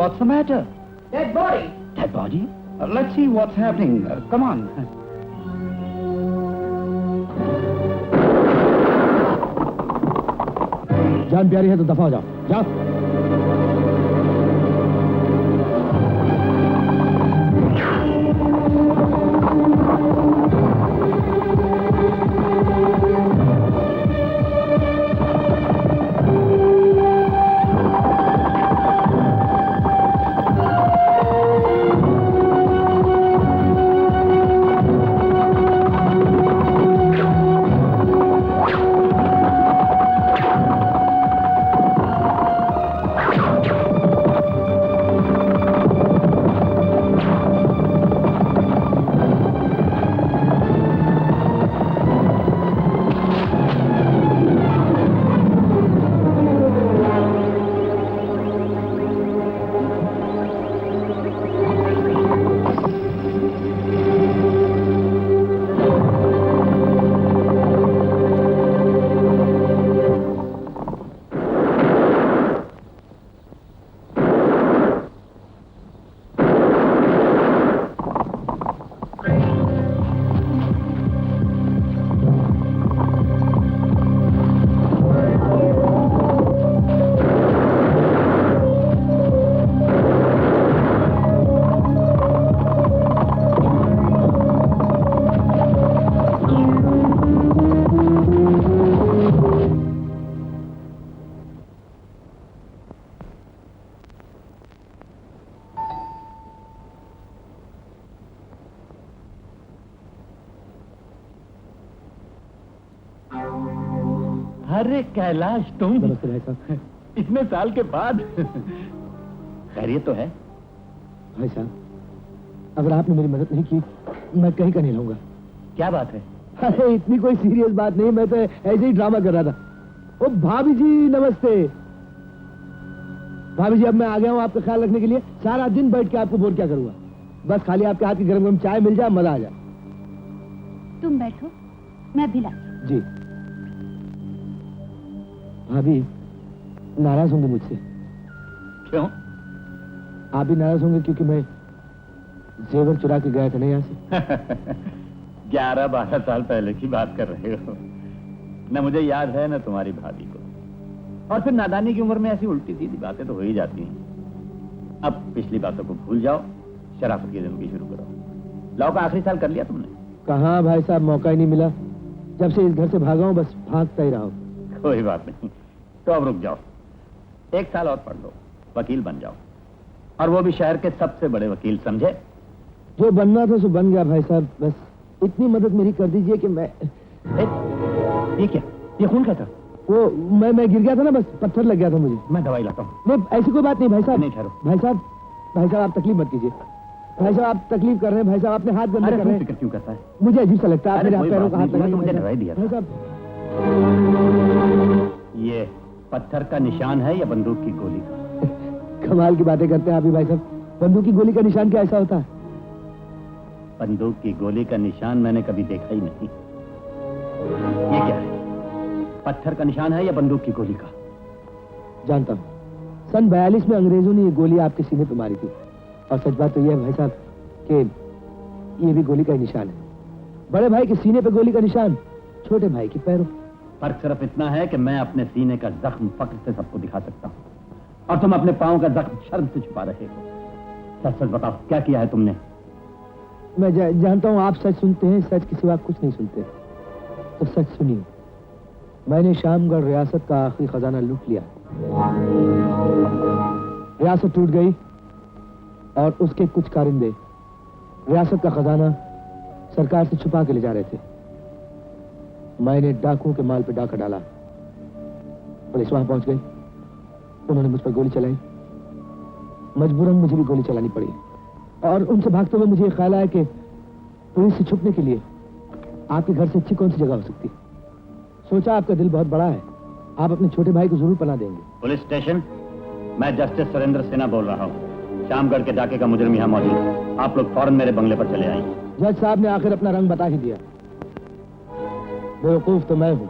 What's the matter? Dead body. Dead body? Let's see what's happening. Come on. जान प्यारी है तो दफा हो जाओ, जाओ। अरे कैलाश, तुम नमस्ते भाई साहब। इतने साल के बाद। खैरियत तो है भाई साहब, अगर आपने मेरी मदद नहीं की मैं कहीं का नहीं रहूंगा। क्या बात है? अरे इतनी कोई सीरियस बात नहीं, मैं तो ऐसे ही ड्रामा कर रहा था। ओ भाभी जी नमस्ते। भाभी जी अब मैं आ गया हूँ आपका ख्याल रखने के लिए। सारा दिन बैठ के आपको बोर क्या करूंगा, बस खाली आपके हाथ की गरम गरम चाय मिल जाए, मजा आ जाए। तुम बैठो, मैं भी लाती हूँ। जी। भाभी नाराज होंगे मुझसे? क्यों? आप भी नाराज होंगे क्योंकि मैं जेवर चुरा के गया था ना यहाँ से। 11-12 साल पहले की बात कर रहे हो। न मुझे याद है न तुम्हारी भाभी को। और फिर नादानी की उम्र में ऐसी उल्टी सीधी बातें तो हो ही जाती हैं। अब पिछली बातों को भूल जाओ, शराफत की जिंदगी शुरू करो। लॉ का आखिरी साल कर लिया तुमने? कहाँ भाई साहब, मौका ही नहीं मिला। जब से इस घर से भागा हूँ बस भागता ही रहा हूँ। कोई बात नहीं, तो अब रुक जाओ, 1 साल और पढ़ लो, वकील बन जाओ, और वो भी शहर के सबसे बड़े वकील, समझे? जो बनना था सो बन गया भाई साहब, बस इतनी मदद मेरी कर दीजिए कि मैं। ये क्या? ये खून क्या था? वो मैं गिर गया था ना, बस पत्थर लग गया था मुझे। मैं दवाई लाता हूँ। नहीं ऐसी कोई बात नहीं भाई साहब। नहीं ठहरो। भाई साहब आप तकलीफ मत कीजिए। भाई साहब आप तकलीफ कर रहे हैं। भाई साहब अपने हाथ गंदे कर रहे हैं। फिक्र क्यों करता है? मुझे अजीब सा लगता है। आप अरे मेरे हाथ पैरों का हाथ लगा मुझे दवाई दिया। भाई साहब ये पत्थर का निशान है या बंदूक की गोली का? कमाल की बातें करते हैं आप ही भाई साहब। बंदूक की गोली का निशान क्या ऐसा होता है? बंदूक की गोली का निशान मैंने कभी देखा ही नहीं। ये क्या है? पत्थर का निशान है या बंदूक की गोली का? जानता हूँ, सन 42 में अंग्रेजों ने ये गोली आपके सीने पे मारी थी। और सच बात तो यह है भाई साहब कि ये भी गोली का ही निशान है। बड़े भाई के सीने पे गोली का निशान, छोटे भाई के पैरों। फर्क सिर्फ इतना है कि मैं अपने सीने का जख्म फक्र से सबको दिखा सकता हूँ, और तुम अपने पांव का जख्म शर्म से छुपा रहे हो। सच सच बताओ, क्या किया है तुमने? मैं जानता हूँ आप सच सुनते हैं, सच के सिवा कुछ नहीं सुनते। तो सच सुनिए, मैंने शामगढ़ रियासत का आखिरी खजाना लूट लिया। रियासत टूट गई और उसके कुछ कारिंदे रियासत का खजाना सरकार से छुपा के ले जा रहे थे। मैंने डाकुओं के माल पे डाका डाला। पुलिस वहां पहुंच गई, उन्होंने मुझ पर गोली चलाई। मजबूरन मुझे भी गोली चलानी पड़ी, और उनसे भागते हुए मुझे ये ख्याल आया कि पुलिस से छुपने के लिए आपके घर से अच्छी कौन सी जगह हो सकती। सोचा आपका दिल बहुत बड़ा है, आप अपने छोटे भाई को जरूर पनाह देंगे। पुलिस स्टेशन, मैं जस्टिस सुरेंद्र सिन्हा बोल रहा हूँ। शामगढ़ के डाके का मुजरिम यहाँ मौजूद है। आप लोग फौरन मेरे बंगले पर चले आइए। जज साहब ने आखिर अपना रंग बता ही दिया। बेवकूफ तो मैं हूं,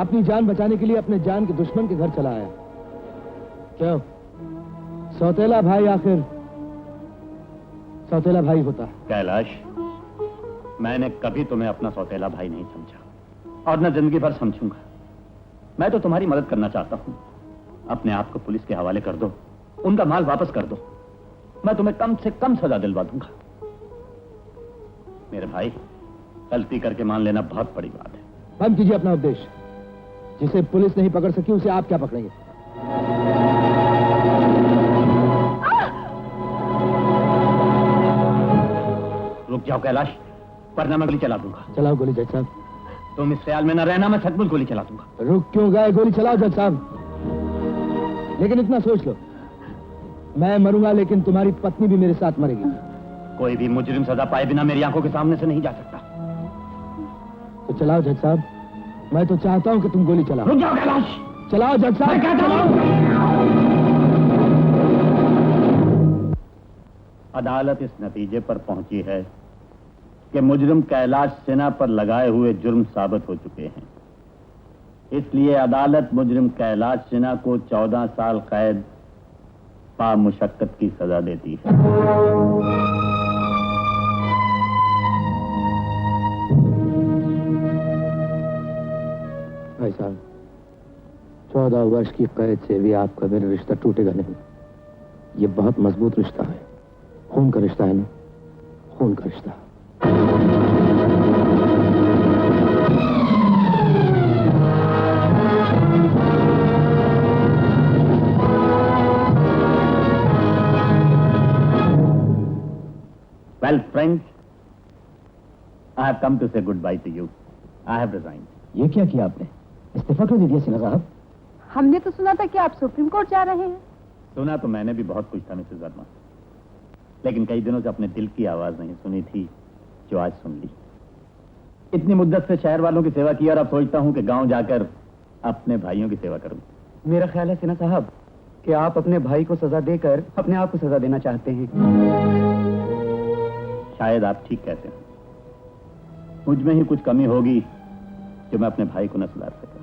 अपनी जान बचाने के लिए अपने जान के दुश्मन के घर चला आया। क्यों सौतेला भाई आखिर सौतेला भाई होता है। कैलाश, मैंने कभी तुम्हें अपना सौतेला भाई नहीं समझा और न जिंदगी भर समझूंगा। मैं तो तुम्हारी मदद करना चाहता हूं। अपने आप को पुलिस के हवाले कर दो, उनका माल वापस कर दो, मैं तुम्हें कम से कम सजा दिलवा दूंगा। मेरे भाई, गलती करके मान लेना बहुत बड़ी बात है। बंद कीजिए अपना उपदेश। जिसे पुलिस नहीं पकड़ सकी उसे आप क्या पकड़ेंगे? रुक जाओ कैलाश, वरना मैं गोली चला दूंगा। चलाओ गोली जज साहब। तुम इस ख्याल में न रहना, मैं सचमुच गोली चला दूंगा। रुक क्यों गए? गोली चलाओ जज साहब। लेकिन इतना सोच लो, मैं मरूंगा लेकिन तुम्हारी पत्नी भी मेरे साथ मरेगी। कोई भी मुजरिम सजा पाए बिना मेरी आंखों के सामने से नहीं जा सकता। तो चलाओ जज साहब, मैं तो चाहता हूं कि तुम गोली चलाओ। रुक जाओ कैलाश। चलाओ जज साहब, चलाओ। अदालत इस नतीजे पर पहुंची है कि मुजरिम कैलाश सिन्हा पर लगाए हुए जुर्म साबित हो चुके हैं। इसलिए अदालत मुजरिम कैलाश सिन्हा को 14 साल कैद पा मुशक्कत की सजा देती है। भाई साहब, 14 वर्ष की कैद से भी आपका मेरा रिश्ता टूटेगा नहीं। ये बहुत मजबूत रिश्ता है, खून का रिश्ता है ना, खून का रिश्ता। Well, friends, I have come to say goodbye to you. I have resigned. ये क्या किया आपने? इस्तीफा क्यों दे दिया सिन्हा साहब? हमने तो सुना था कि आप सुप्रीम कोर्ट जा रहे हैं। सुना तो मैंने भी बहुत कुछ था मिसेस वर्मा, लेकिन कई दिनों से अपने दिल की आवाज नहीं सुनी थी, जो आज सुन ली। इतनी मुद्दत से शहर वालों की सेवा की और अब सोचता हूं कि गांव जाकर अपने भाइयों की सेवा करूं। मेरा ख्याल है सिन्हा साहब कि आप अपने भाई को सजा देकर अपने आप को सजा देना चाहते हैं। शायद आप ठीक कहते हैं। मुझ में ही कुछ कमी होगी जो मैं अपने भाई को न सुधार सका।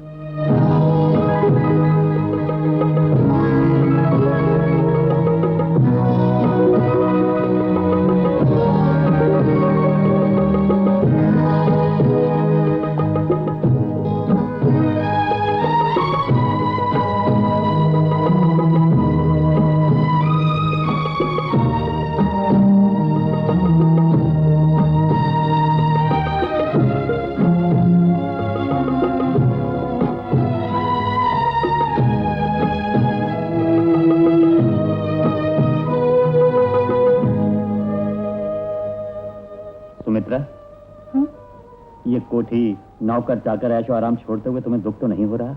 ये कोठी नौकर चाकर ऐशो आराम छोड़ते हुए तुम्हें दुख तो नहीं हो रहा?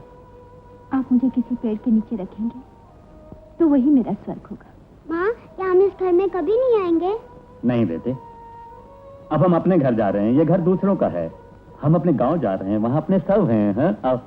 आप मुझे किसी पेड़ के नीचे रखेंगे तो वही मेरा स्वर्ग होगा। माँ, क्या हम इस घर में कभी नहीं आएंगे? नहीं बेटे, अब हम अपने घर जा रहे हैं। ये घर दूसरों का है। हम अपने गांव जा रहे हैं, वहां अपने सब हैं। हाँ? आओ।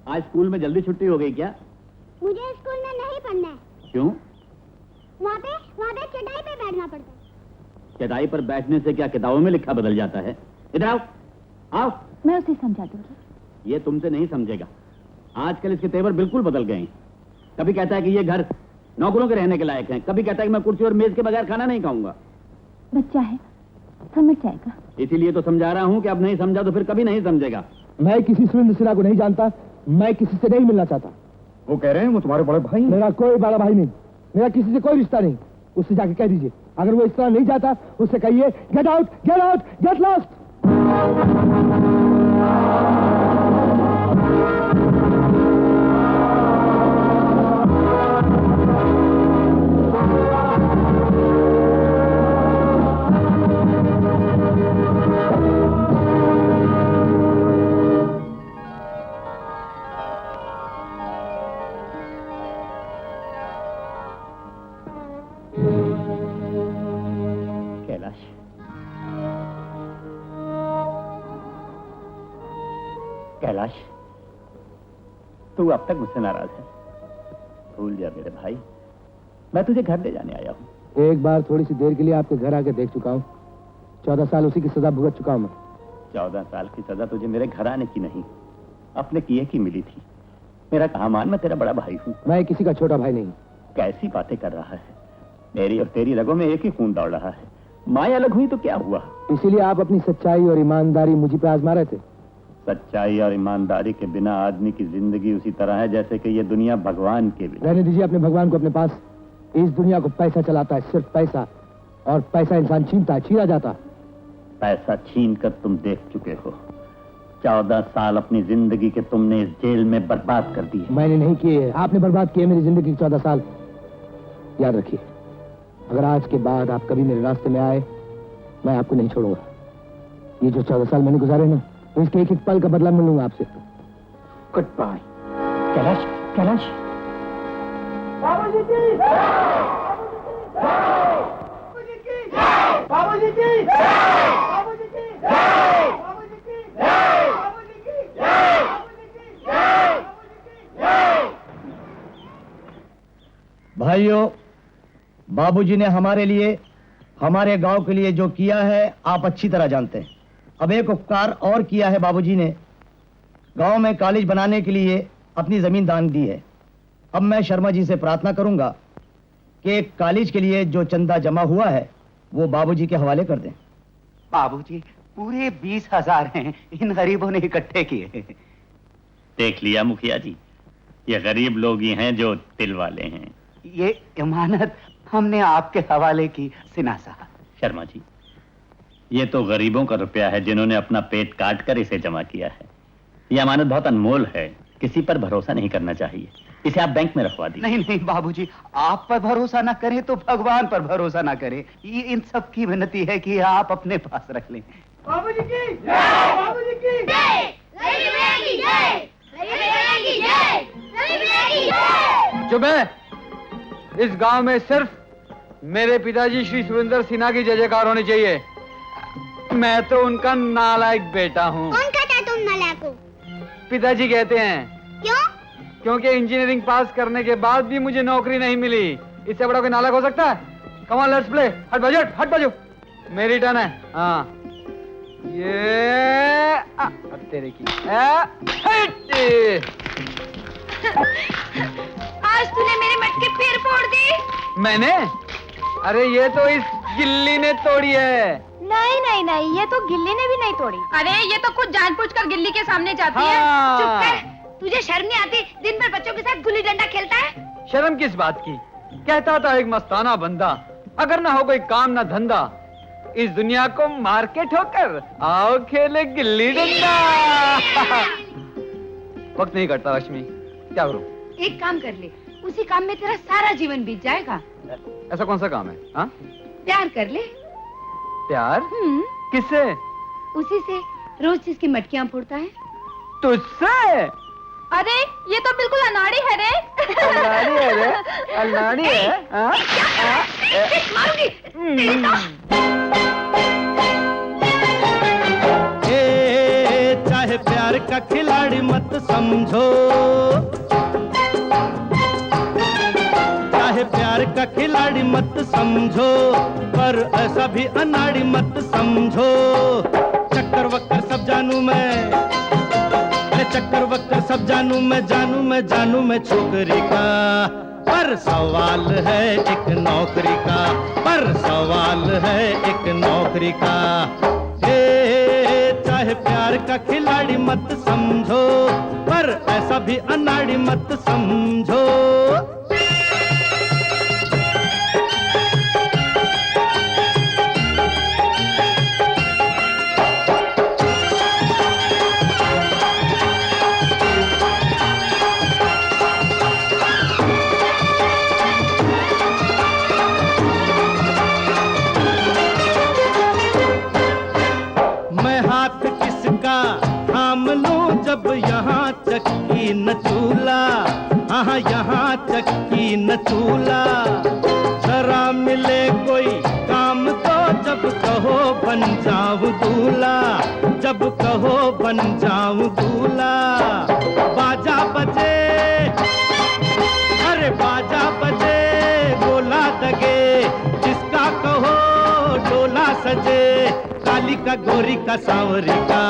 आज स्कूल में जल्दी छुट्टी हो गई क्या? मुझे स्कूल में नहीं पढ़ना है। क्यों? वहाँ पे चटाई पे बैठना पड़ता है। चटाई पर बैठने से क्या किताबों में लिखा बदल जाता है? इधर आओ, आओ। मैं उसे समझा दूंगी। ये तुमसे नहीं समझेगा। आजकल इसके तेवर बिल्कुल बदल गए हैं। कभी कहता है कि ये घर नौकरों के रहने के लायक है, कभी कहता है कि मैं कुर्सी और मेज के बगैर खाना नहीं खाऊंगा। बच्चा है, समझ जाएगा। इसीलिए तो समझा रहा हूँ कि अब नहीं समझा तो फिर कभी नहीं समझेगा। मैं किसी सुरेंद्र सिन्हा को नहीं जानता, मैं किसी से नहीं मिलना चाहता। वो कह रहे हैं वो तुम्हारे बड़े भाई हैं। मेरा कोई बड़ा भाई नहीं, मेरा किसी से कोई रिश्ता नहीं। उससे जाके कह दीजिए, अगर वो इस तरह नहीं जाता उससे कहिए get out, get out, get lost. Kailash, तू अब तक मुझसे नाराज है। भूल जा मेरे भाई, मैं तुझे घर ले जाने आया हूँ। एक बार थोड़ी सी देर के लिए आपके घर आके देख चुका हूँ। 14 साल उसी की सजा भुगत चुका हूँ मैं। 14 साल की सजा तुझे मेरे घर आने की नहीं, अपने किए की मिली थी। मेरा कहा मान, मैं तेरा बड़ा भाई हूँ। मैं किसी का छोटा भाई नहीं। कैसी बातें कर रहा है? मेरी और तेरी रगों में एक ही खून दौड़ रहा है। माँ अलग हुई तो क्या हुआ? इसीलिए आप अपनी सच्चाई और ईमानदारी मुझे पे आजमा रहे थे। सच्चाई और ईमानदारी के बिना आदमी की जिंदगी उसी तरह है जैसे कि ये दुनिया भगवान के बिना। रहने दीजिए अपने भगवान को अपने पास। इस दुनिया को पैसा चलाता है, सिर्फ पैसा, और पैसा इंसान छीनता है, छीना जाता। पैसा छीन कर तुम देख चुके हो। 14 साल अपनी जिंदगी के तुमने इस जेल में बर्बाद कर दिए। मैंने नहीं किए, आपने बर्बाद किए मेरी जिंदगी के 14 साल। याद रखिए, अगर आज के बाद आप कभी मेरे रास्ते में आए, मैं आपको नहीं छोड़ूंगा। ये जो 14 साल मैंने गुजारे ना, तो इसके एक एक पल का बदला मिलूंगा आपसे। Good bye. कैलाश, कैलाश। बाबूजी की बाबूजी की बाबूजी की बाबूजी की बाबूजी की बाबूजी की। भाइयों, बाबूजी ने हमारे लिए, हमारे गांव के लिए जो किया है आप अच्छी तरह जानते हैं। अब एक उपकार और किया है बाबूजी ने, गांव में कॉलेज बनाने के लिए अपनी जमीन दान दी है। अब मैं शर्मा जी से प्रार्थना करूंगा कि एक कॉलेज के लिए जो चंदा जमा हुआ है वो बाबूजी के हवाले कर दें। बाबूजी, पूरे 20,000 हैं, इन गरीबों ने इकट्ठे किए। देख लिया मुखिया जी, ये गरीब लोग ही हैं जो दिल वाले हैं। ये इमानत हमने आपके हवाले की सिन्हा साहब। शर्मा जी, ये तो गरीबों का रुपया है जिन्होंने अपना पेट काट कर इसे जमा किया है। ये अमानत बहुत अनमोल है, किसी पर भरोसा नहीं करना चाहिए। इसे आप बैंक में रखवा दीजिए। नहीं नहीं बाबूजी, आप पर भरोसा ना करें तो भगवान पर भरोसा ना करें। ये इन सब की विनती है कि आप अपने पास रख लें। बाबूजी की जय, बाबूजी की जय, चुप है। इस गांव में सिर्फ मेरे पिताजी श्री सुरेंद्र सिन्हा की जय जयकार होनी चाहिए। मैं तो उनका नालायक बेटा हूँ। कौन कहता तुम नालायक हो? पिताजी कहते हैं। क्यों? क्योंकि इंजीनियरिंग पास करने के बाद भी मुझे नौकरी नहीं मिली। इससे बड़ा कोई नालायक हो सकता है? Come on let's play. हट बाजू, हट बाजू। मेरी टर्न है। हाँ, ये अब तेरे की। आज तूने मेरे मटके फिर फोड़ दी। मैंने? अरे ये तो इस गिल्ली ने तोड़ी है। नहीं नहीं नहीं, ये तो गिल्ली ने भी नहीं तोड़ी। अरे ये तो खुद जानबूझकर गिल्ली के सामने जाती है। चुप कर, तुझे शर्म नहीं आती? दिन भर बच्चों के साथ गुल्ली डंडा खेलता है। शर्म किस बात की? कहता था एक मस्ताना बंदा, अगर ना हो कोई काम ना धंधा, इस दुनिया को मार के ठोकर आओ खेले गिल्ली डंडा। वक्त नहीं करता रश्मि, क्या करूं? एक काम कर ले, उसी काम में तेरा सारा जीवन बीत जाएगा। ऐसा कौन सा काम है? हाँ? प्यार कर ले। प्यार? किससे? उसी से, रोज जिसकी मटकियां फोड़ता है। तुझसे? अरे ये तो बिल्कुल अनाड़ी है रे। अनाड़ी है रे? अनाड़ी है? हाँ? मारूंगी। चाहे प्यार का खिलाड़ी मत समझो, चाहे प्यार का खिलाड़ी मत समझो, पर ऐसा भी अनाड़ी मत समझो। चक्कर वक्कर सब जानू मैं, अरे चक्कर वक्कर सब जानू मैं, जानू मैं छोकरी का, पर सवाल है एक नौकरी का, पर सवाल है एक नौकरी का। चाहे प्यार का खिलाड़ी मत समझो, पर ऐसा भी अनाड़ी मत समझो। जब यहाँ चक्की न चूल्हा, हाँ यहाँ चक्की न चूल्हा, जरा मिले कोई काम तो जब कहो बन जाऊं दूल्हा, जब कहो बन जाऊं दूल्हा। बाजा बजे, अरे बाजा बजे, गोला दगे, जिसका कहो डोला सजे, काली का गोरी का सांवरी का,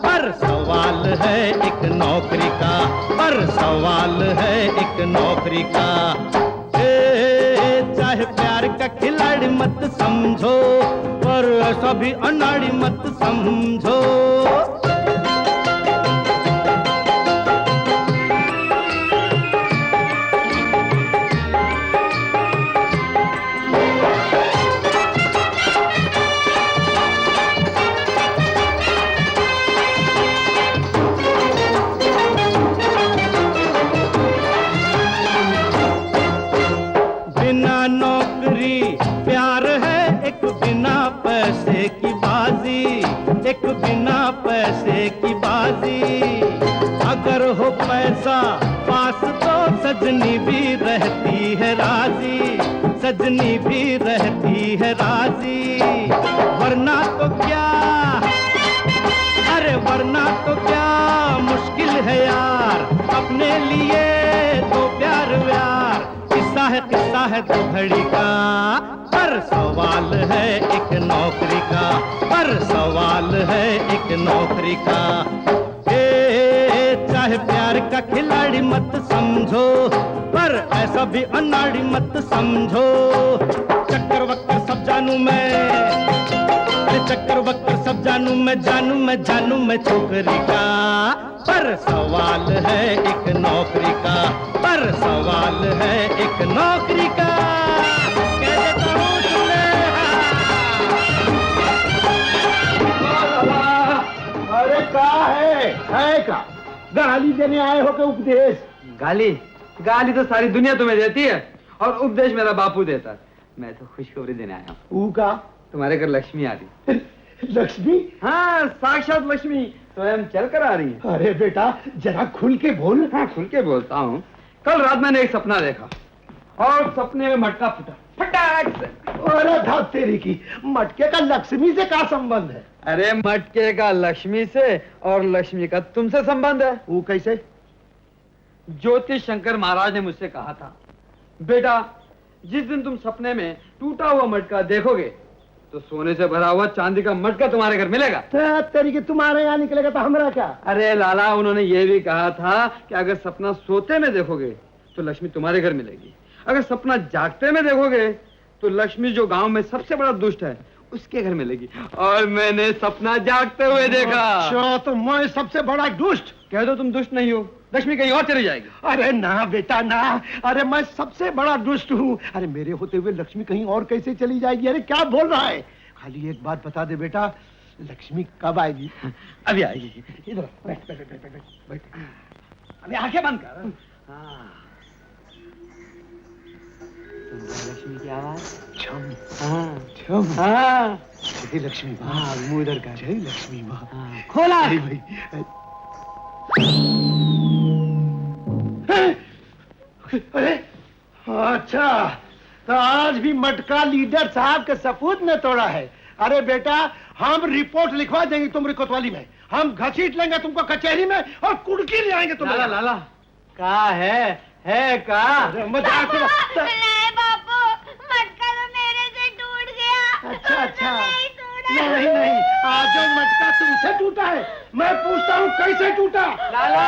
पर सवाल है एक नौकरी का, पर सवाल है एक नौकरी का। चाहे प्यार का खिलाड़ी मत समझो, पर ऐसा भी अनाड़ी मत समझो। एक बिना पैसे की बाजी, अगर हो पैसा पास तो सजनी भी रहती है राजी, सजनी भी रहती है राजी। वरना तो क्या, अरे वरना तो क्या मुश्किल है यार, अपने लिए तो प्यार व्यार, किस्सा है तो घड़ी का, पर सवाल है एक नौकरी का, पर सवाल है एक नौकरी का। चाहे प्यार का खिलाड़ी मत समझो, पर ऐसा भी अनाड़ी मत समझो। चक्कर वक्कर सब जानू मैं, अरे चक्कर वक्कर सब जानू मैं, जानू मैं छोकरी का, पर सवाल है एक नौकरी का, पर सवाल है एक नौकरी का। कह देता हूँ तुमने। अरे का है का गाली देने आए हो के उपदेश? गाली गाली तो सारी दुनिया तुम्हें देती है, और उपदेश मेरा बापू देता है। मैं तो खुशखबरी देने आया हूँ। का तुम्हारे घर लक्ष्मी आ रही। लक्ष्मी? हाँ, साक्षात लक्ष्मी स्वयं चल कर आ रही है। अरे बेटा जरा खुल के बोल। हाँ, खुल के बोलता हूँ। कल रात मैंने एक सपना देखा, और सपने में मटका फटा, फटाक से। अरे धात तेरी की, मटके का लक्ष्मी से क्या संबंध है? अरे मटके का लक्ष्मी से और लक्ष्मी का तुमसे संबंध है। वो कैसे? ज्योतिष शंकर महाराज ने मुझसे कहा था, बेटा जिस दिन तुम सपने में टूटा हुआ मटका देखोगे तो सोने से भरा हुआ चांदी का मटका तुम्हारे घर मिलेगा। तेरी की तुम्हारे यहाँ निकलेगा तो हमारा क्या? अरे लाला, उन्होंने ये भी कहा था कि अगर सपना सोते में देखोगे तो लक्ष्मी तुम्हारे घर मिलेगी, अगर सपना जागते में देखोगे तो लक्ष्मी जो गांव में सबसे बड़ा दुष्ट है उसके घर मिलेगी। और मैंने सपना जागते हुए देखा। अच्छा, तो मैं सबसे बड़ा दुष्ट? कह दो तुम दुष्ट नहीं हो, लक्ष्मी कहीं और चली जाएगी। अरे ना बेटा ना, अरे मैं सबसे बड़ा दुष्ट हूँ। अरे मेरे होते हुए लक्ष्मी कहीं और कैसे चली जाएगी? अरे क्या बोल रहा है? खाली एक बात बता दे बेटा, लक्ष्मी कब आएगी? अभी आएगी। इधर बैठ बैठ बैठ बैठ बैठ। अभी आंखें बंद कर। हाँ, लक्ष्मी की आवाज छम हाँ छम। हाँ, जय लक्ष्मी माँ। हाँ, मुंह इधर कर। जय लक्ष्मी माँ। हाँ, खोला। अरे भाई, अरे अच्छा, तो आज भी मटका लीडर साहब के सपूत ने तोड़ा है। अरे बेटा, हम रिपोर्ट लिखवा देंगे तुमरी कोतवाली में, हम घसीट लेंगे तुमको कचहरी में और कुड़की ले आएंगे तुम। लाला लाला, का है का? अरे मजाक नहीं बापू, अच्छा अच्छा नहीं नहीं, आज जो मटका तुमसे टूटा है, मैं पूछता हूँ कैसे टूटा? लाला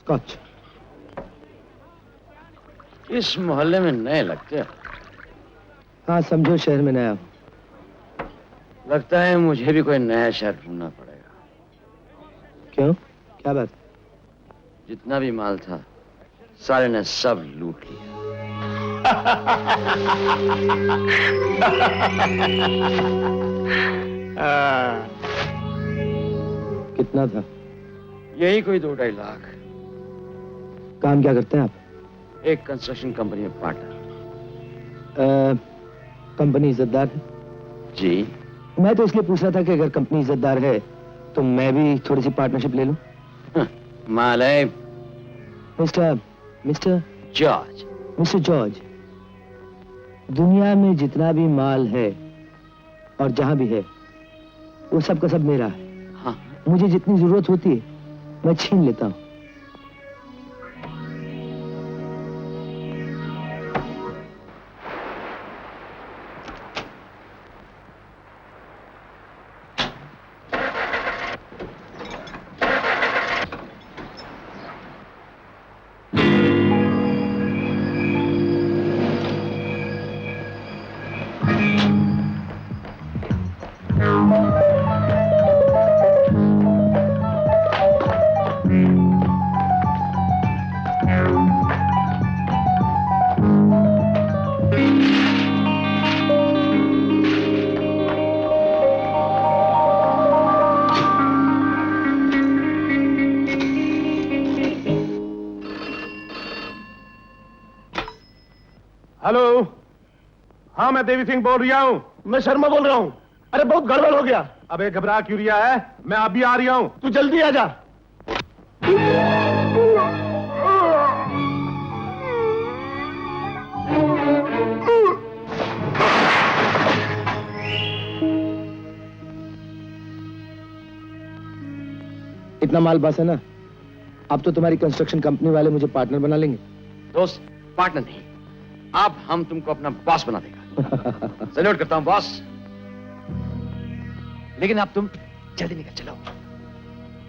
स्कॉच। इस मोहल्ले में नए लगते हो। हाँ समझो शहर में नया। लगता है मुझे भी कोई नया शहर ढूंढना पड़ेगा। क्यों, क्या बात? जितना भी माल था सारे ने सब लूट लिया। कितना था? यही कोई 2-2.5 लाख। काम क्या करते हैं आप? एक कंस्ट्रक्शन कंपनी में पार्टनर। कंपनी इज्जतदार है? जी। मैं तो इसलिए पूछ रहा था कि अगर कंपनी इज्जतदार है तो मैं भी थोड़ी सी पार्टनरशिप ले लूं। माल है मिस्टर जॉर्ज। दुनिया में जितना भी माल है और जहां भी है वो सब का सब मेरा है। हाँ। मुझे जितनी जरूरत होती है मैं छीन लेता हूं। हेलो, हाँ मैं देवी सिंह बोल रहा हूँ। मैं शर्मा बोल रहा हूँ। अरे बहुत गड़बड़ हो गया। अबे घबरा क्यों रहा है, मैं अभी आ रहा हूँ, तू जल्दी आ जा। इतना माल बस है ना? अब तो तुम्हारी कंस्ट्रक्शन कंपनी वाले मुझे पार्टनर बना लेंगे। दोस्त, पार्टनर नहीं, अब हम तुमको अपना बॉस बना देगा। सैल्यूट करता हूं बॉस। लेकिन अब तुम जल्दी निकल चलो।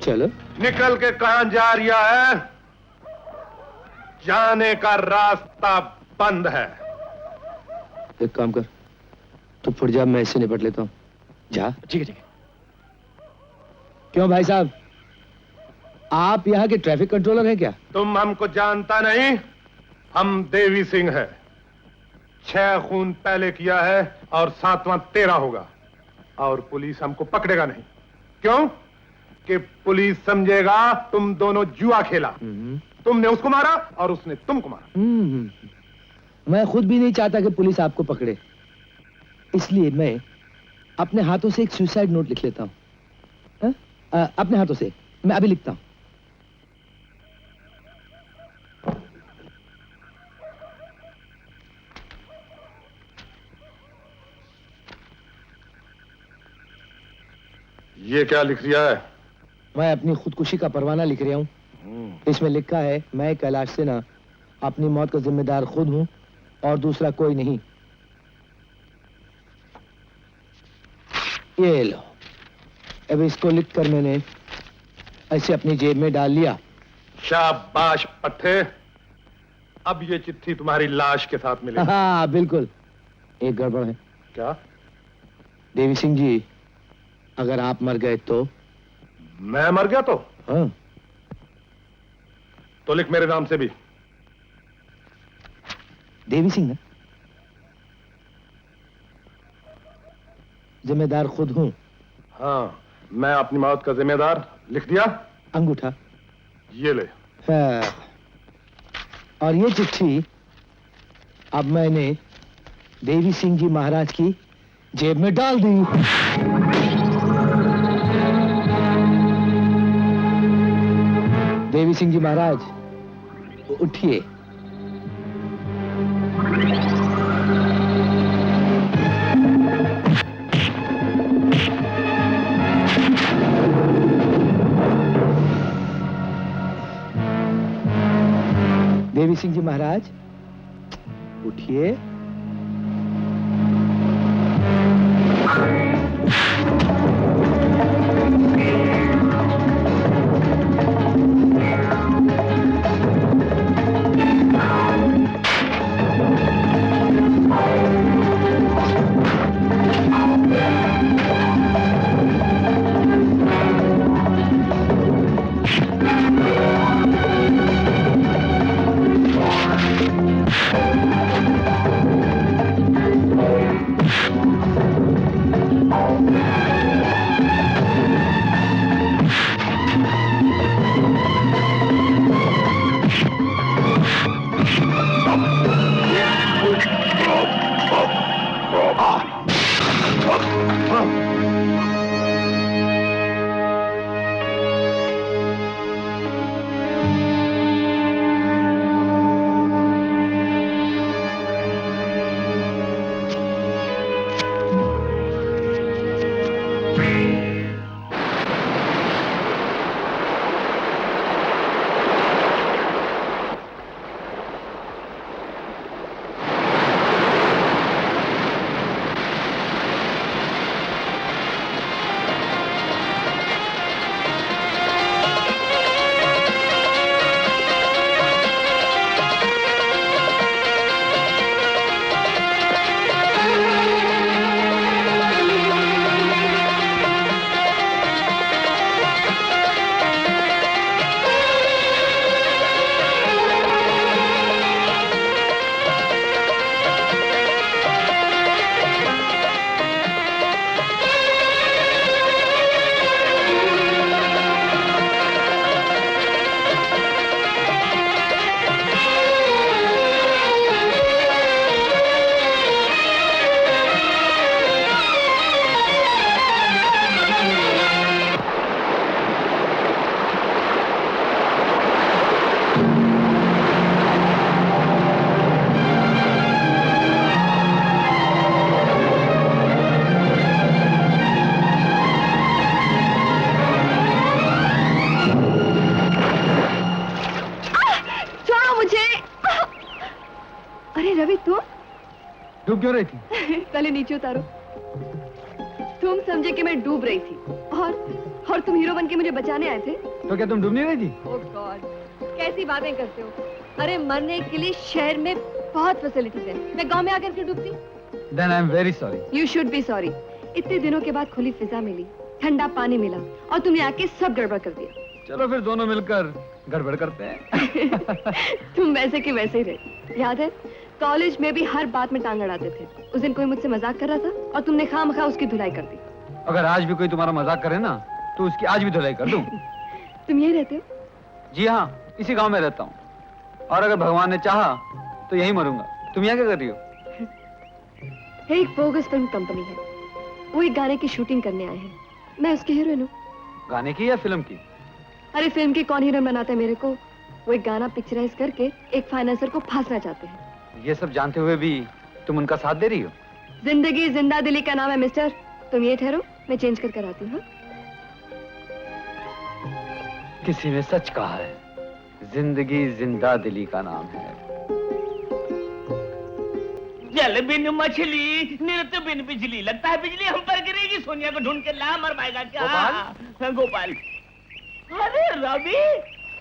चलो। निकल के कहां जा रहा है? जाने का रास्ता बंद है। एक काम कर, तू फुट जा, मैं इससे निपट लेता हूं। जा। ठीक है ठीक है। क्यों भाई साहब, आप यहाँ के ट्रैफिक कंट्रोलर हैं क्या? तुम हमको जानता नहीं, हम देवी सिंह है। 6 खून पहले किया है और 7वां तेरा होगा, और पुलिस हमको पकड़ेगा नहीं। क्यों? कि पुलिस समझेगा तुम दोनों जुआ खेला। तुमने उसको मारा और उसने तुमको मारा। मैं खुद भी नहीं चाहता कि पुलिस आपको पकड़े, इसलिए मैं अपने हाथों से एक सुसाइड नोट लिख लेता हूं। अपने हाथों से मैं अभी लिखता हूं। ये क्या लिख रिया है? मैं अपनी खुदकुशी का परवाना लिख रहा हूं। इसमें लिखा है, मैं कैलाश सिन्हा अपनी मौत का जिम्मेदार खुद हूं और दूसरा कोई नहीं। ये लो, अब इसको लिखकर मैंने ऐसे अपनी जेब में डाल लिया। शाबाश पट्टे, अब ये चिट्ठी तुम्हारी लाश के साथ मिलेगी। हाँ बिल्कुल। एक गड़बड़ है। क्या? देवी सिंह जी, अगर आप मर गए तो? मैं मर गया तो? हाँ। तो लिख मेरे नाम से भी। देवी सिंह ना? जिम्मेदार खुद हूं। हाँ, मैं अपनी मौत का जिम्मेदार। लिख दिया? अंगूठा ये ले। हाँ। और ये चिट्ठी अब मैंने देवी सिंह जी महाराज की जेब में डाल दी। देवी सिंह जी महाराज उठिए। देवी सिंह जी महाराज उठिए। डूब क्यों रही थी? पहले नीचे उतारो। तुम समझे कि मैं डूब रही थी और तुम हीरो बन के मुझे बचाने आए थे? तो क्या तुम डूब नहीं रही थी? ओह गॉड, कैसी बातें करते हो? अरे मरने के लिए शहर में बहुत फैसिलिटीज हैं। मैं गांव में आकर क्यों डूबती? Then I am very sorry. You should be sorry. इतने दिनों के बाद खुली फिजा मिली, ठंडा पानी मिला और तुमने आके सब गड़बड़ कर दिया। चलो फिर दोनों मिलकर गड़बड़ करते हैं। तुम वैसे के वैसे ही रहे। याद है कॉलेज में भी हर बात में टांग अड़ाते थे। उस दिन कोई मुझसे मजाक कर रहा था और तुमने खामखा उसकी धुलाई कर दी। अगर आज भी कोई तुम्हारा मजाक करे ना तो उसकी आज भी धुलाई कर दूं। तुम यही रहते हो? जी हाँ, इसी गांव में रहता हूँ और अगर भगवान ने चाहा तो यही मरूंगा। तुम यहाँ क्या कर रही हो? एक बोगस फिल्म कंपनी है, वो एक गाने की शूटिंग करने आए हैं। मैं उसकी हीरोइन हूँ। गाने की या फिल्म की? अरे फिल्म की कौन हीरोइन बनाता है मेरे को? वो एक गाना पिक्चराइज करके एक फाइनेंसर को फांसना चाहते हैं। ये सब जानते हुए भी तुम उनका साथ दे रही हो? जिंदगी जिंदा दिली का नाम है मिस्टर। तुम ये ठहरो, मैं चेंज कर कर आती हूँ। किसी ने सच कहा है, जिंदगी जिंदा दिली का नाम है। जल बिन मछली नृत्य बिन बिजली, लगता है बिजली हम पर गिरेगी। सोनिया को ढूंढ के ला, मर पाएगा क्या? गोपाल। अरे रवि,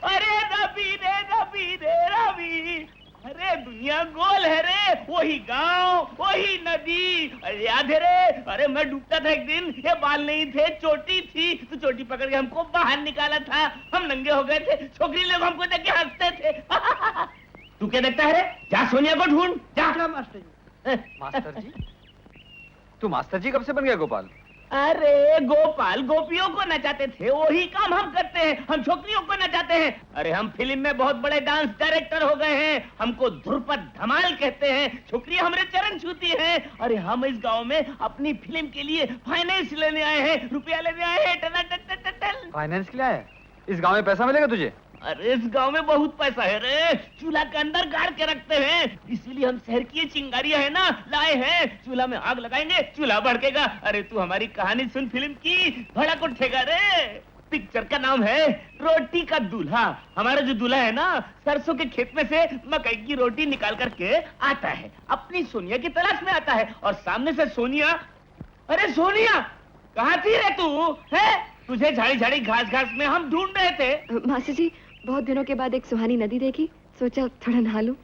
अरे रवि रे रवि रे रवि, अरे दुनिया गोल है रे। वही गांव, वही नदी, अरे याद है रे? अरे मैं डूबता था एक दिन, ये बाल नहीं थे, चोटी थी, तो चोटी पकड़ के हमको बाहर निकाला था। हम नंगे हो गए थे, छोकरी लोग हमको देख के हंसते थे। तू क्या देखता है रे? जा सोनिया को ढूंढ, जा। मास्टर जी? तू मास्टर जी कब से बन गया गोपाल? अरे गोपाल, गोपियों को नचाते थे, वही काम हम करते हैं। हम छोकरियों को नचाते हैं। अरे हम फिल्म में बहुत बड़े डांस डायरेक्टर हो गए हैं। हमको ध्रुपद धमाल कहते हैं। छोकरियां हमारे चरण छूती हैं। अरे हम इस गांव में अपनी फिल्म के लिए फाइनेंस लेने आए हैं, रुपया लेने आए हैं। फाइनेंस के लिए आया? इस गांव में पैसा मिलेगा तुझे? अरे इस गांव में बहुत पैसा है रे। चूल्हा के अंदर गाड़ के रखते हैं, इसीलिए हम शहर की ये चिंगारियां है ना लाए हैं। चूल्हा में आग लगाएंगे, चूल्हा भड़केगा। अरे तू हमारी कहानी सुन फिल्म की, भड़क उठेगा रे। पिक्चर का नाम है रोटी का दूल्हा। हमारा जो दूल्हा है ना, सरसों के खेत में से मकई की रोटी निकाल करके आता है, अपनी सोनिया की तलाश में आता है। और सामने से सोनिया, अरे सोनिया कहाँ थी रे तू? है तुझे झाड़ी झाड़ी घास घास में हम ढूंढ रहे थे। मासी जी, बहुत दिनों के बाद एक सुहानी नदी देखी, सोचा थोड़ा नहा लूं।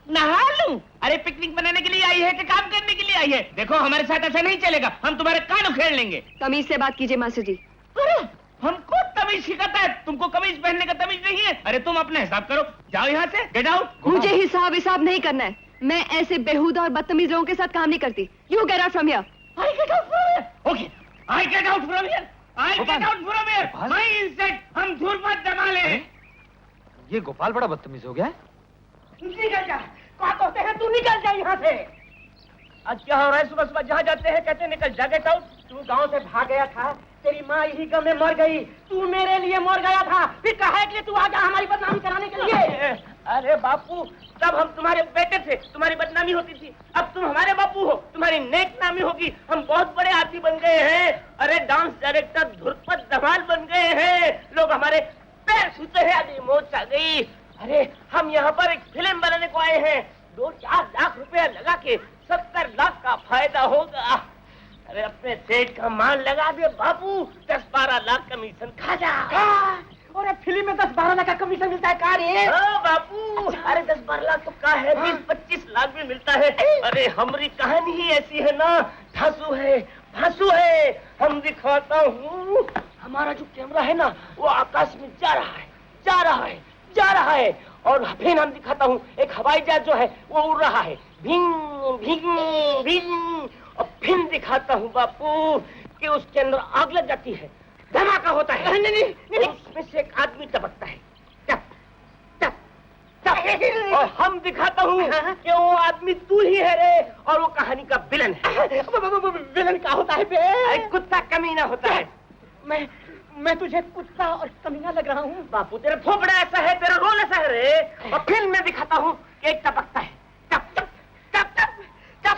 नहा लूं? अरे पिकनिक बनाने के लिए आई है कि काम करने के लिए आई है? देखो हमारे साथ ऐसा नहीं चलेगा, हम तुम्हारे कान उखेड़ लेंगे। तमीज से बात कीजिए मासी जी। अरे हमको तमीज सिखाता है, तुमको कमीज पहनने का तमीज नहीं है? अरे तुम अपना हिसाब करो, जाओ यहाँ से, गेट आउट। मुझे हिसाब नहीं करना है। मैं ऐसे बेहुदा और बदतमीज लोगों के साथ काम नहीं करती। You get out from here. I get out from here. Okay, I get out from here. I get out from here. My insect, हम ध्रुपद धमाल हैं। ये गोपाल बड़ा बदतमीज हो गया है। निकल जा, क्या कहते हैं? तू निकल जा यहाँ से। आज क्या हो रहा है? सुबह सुबह जहाँ जाते हैं कहते निकल जा, गेट आउट। तू गांव से भाग गया था, तेरी माँ यही गम में मर गई, तू मेरे लिए मर गया था, फिर कहा है कि तू आ जा हमारी बदनामी कराने के लिए। अरे बापू, तब हम तुम्हारे बेटे थे, तुम्हारी बदनामी होती थी। अब तुम हमारे बापू हो, तुम्हारी नेक नामी होगी। हम बहुत बड़े आदमी बन गए हैं। अरे डांस डायरेक्टर ध्रुपद धमाल बन गए हैं। लोग हमारे पैर छूते हैं। अभी मौत आ गई। अरे हम यहाँ पर एक फिल्म बनाने को आए हैं। 2-4 लाख रुपया लगा के 70 लाख का फायदा होगा। अरे अपने सेठ का माल लगा दे बापू, 10-12 लाख कमीशन खा जा। और फिल्म में 10-12 लाख का कमीशन मिलता है? का रे? हाँ बापू। अच्छा। अरे 10-12 लाख तो का है, 20-25 लाख भी मिलता है। अरे हमारी कहानी ही ऐसी है ना, धांसू है, भांसू है। हम दिखाता हूँ, हमारा जो कैमरा है ना, वो आकाश में जा रहा है, जा रहा है, जा रहा है। और फिर हम दिखाता हूँ, एक हवाई जहाज जो है वो उड़ रहा है, भिंग भिंग भिंग। और फिर दिखाता हूँ बापू कि उसके अंदर आग लग जाती है, धमाका होता है। नहीं, उसमें से एक आदमी टपकता है, टप टप टप। और हम दिखाता हूँ कि वो आदमी तू ही है रे, और वो कहानी का विलन है। विलन क्या होता है? कुत्ता कमीना होता है। मैं तुझे कुत्ता और कमीना लग रहा हूँ? बापू तेरा फोपड़ा ऐसा है, तेरा रोल ऐसा है रे। और फिर मैं दिखाता हूँ कि एक टपकता है, टप टप टप टप टप।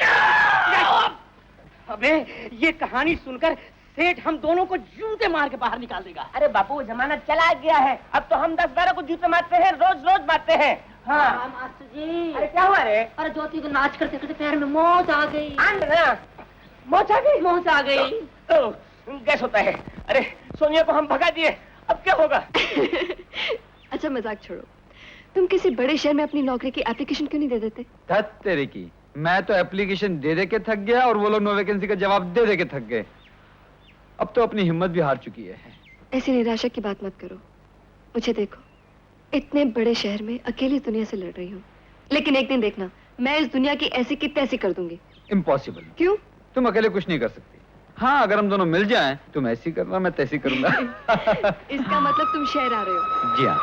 अबे ये कहानी सुनकर सेठ हम दोनों को जूते मार के बाहर निकाल देगा। अरे बापू जमाना चला गया है, अब तो हम 10-12 को जूते मारते हैं, रोज मारते हैं। हाँ मास्टर जी। अरे क्या हुआ रे? अरे ज्योति को नाच करते करते पैर में मोच आ गई। मोच आ गई? मोच आ गई। गैस होता है। अरे सोनिया को हम भगा दिए, अब क्या होगा? अच्छा मजाक छोड़ो, तुम किसी बड़े शहर में अपनी नौकरी की एप्लीकेशन क्यों नहीं दे देते? धत तेरे की, मैं तो एप्लीकेशन दे के थक गया और वो लोग नो वैकेंसी का जवाब दे के थक गए। अब तो अपनी हिम्मत भी हार चुकी है। ऐसी निराशा की बात मत करो। मुझे देखो, इतने बड़े शहर में अकेली दुनिया से लड़ रही हूँ, लेकिन एक दिन देखना, मैं इस दुनिया की ऐसी की तैसी कर दूंगी। इम्पॉसिबल। क्यों? तुम अकेले कुछ नहीं कर सकती। हाँ, अगर हम दोनों मिल जाएं, तुम ऐसी करना, मैं तैसी करूंगा। इसका मतलब तुम शहर आ रहे हो? जी हाँ।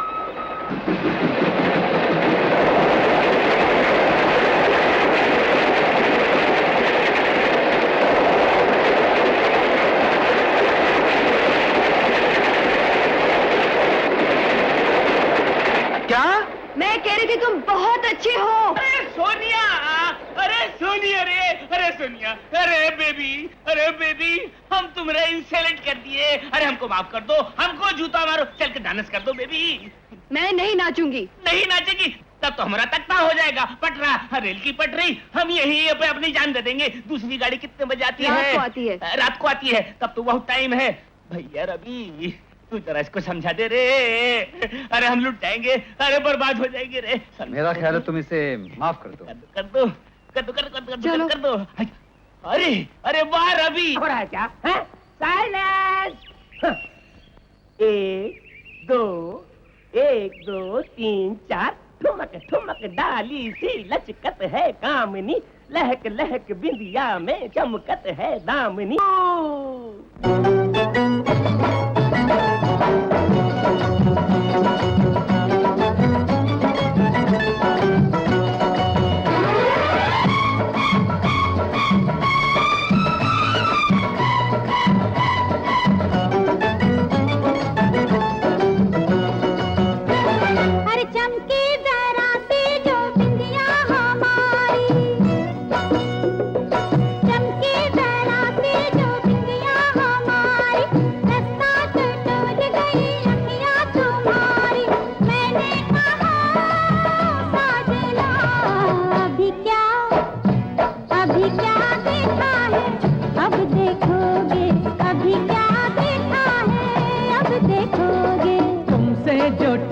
क्या? मैं कह रही थी तुम बहुत अच्छे हो। अरे सोनिया, अरे सोनिया रे, अरे सोनिया, अरे बेबी, हम तुम्हें इंसल्ट कर दिए। अरे हमको माफ कर दो, हमको जूता मारो, चल के डांस कर दो बेबी। मैं नहीं नाचूंगी। नहीं नाचेगी? तब तो हमारा तख्ता हो जाएगा। पटरा, रेल की पटरी, हम यही पे अपनी जान दे देंगे। दूसरी गाड़ी कितने बजे आती है? रात को आती है। रात को आती है, तब तो बहुत टाइम है। भैया रवि, तू जरा इसको समझा दे रे। अरे हम लुट जाएंगे, अरे बर्बाद हो जाएंगे रे। मेरा ख्याल है तुम इसे माफ कर दो। कर दो। अरे वाह रवि, हो रहा है क्या? साइलेंस। 1 2 3 4। ठुमक डाली सी लचकत है कामनी, लहक लहक बिंदिया में चमकत है दामनी।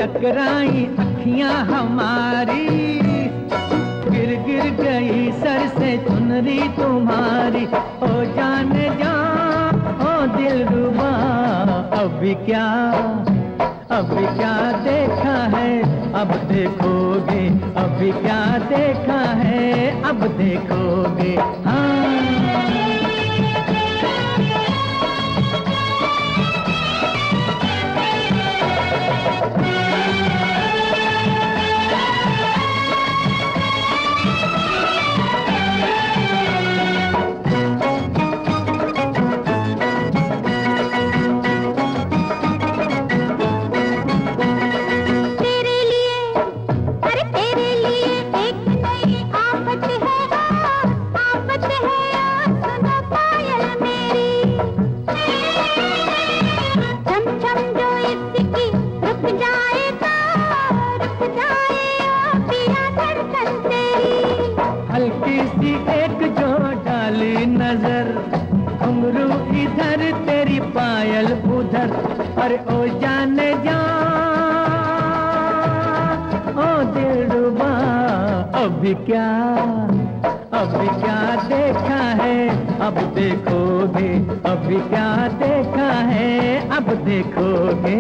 टकराई अखियां हमारी, गिर गिर गई सर से चुनरी तुम्हारी। ओ जान जा ओ दिलरुबा, अभी क्या देखा है अब देखोगे, अभी क्या देखा है अब देखोगे। हाँ हल्की सी एक जो डाली नजर, घुंघरू इधर तेरी पायल उधर। अरे ओ जाने जा ओ दिलरुबा, अभी क्या देखा है अब देखोगे, अभी क्या देखा है अब देखोगे।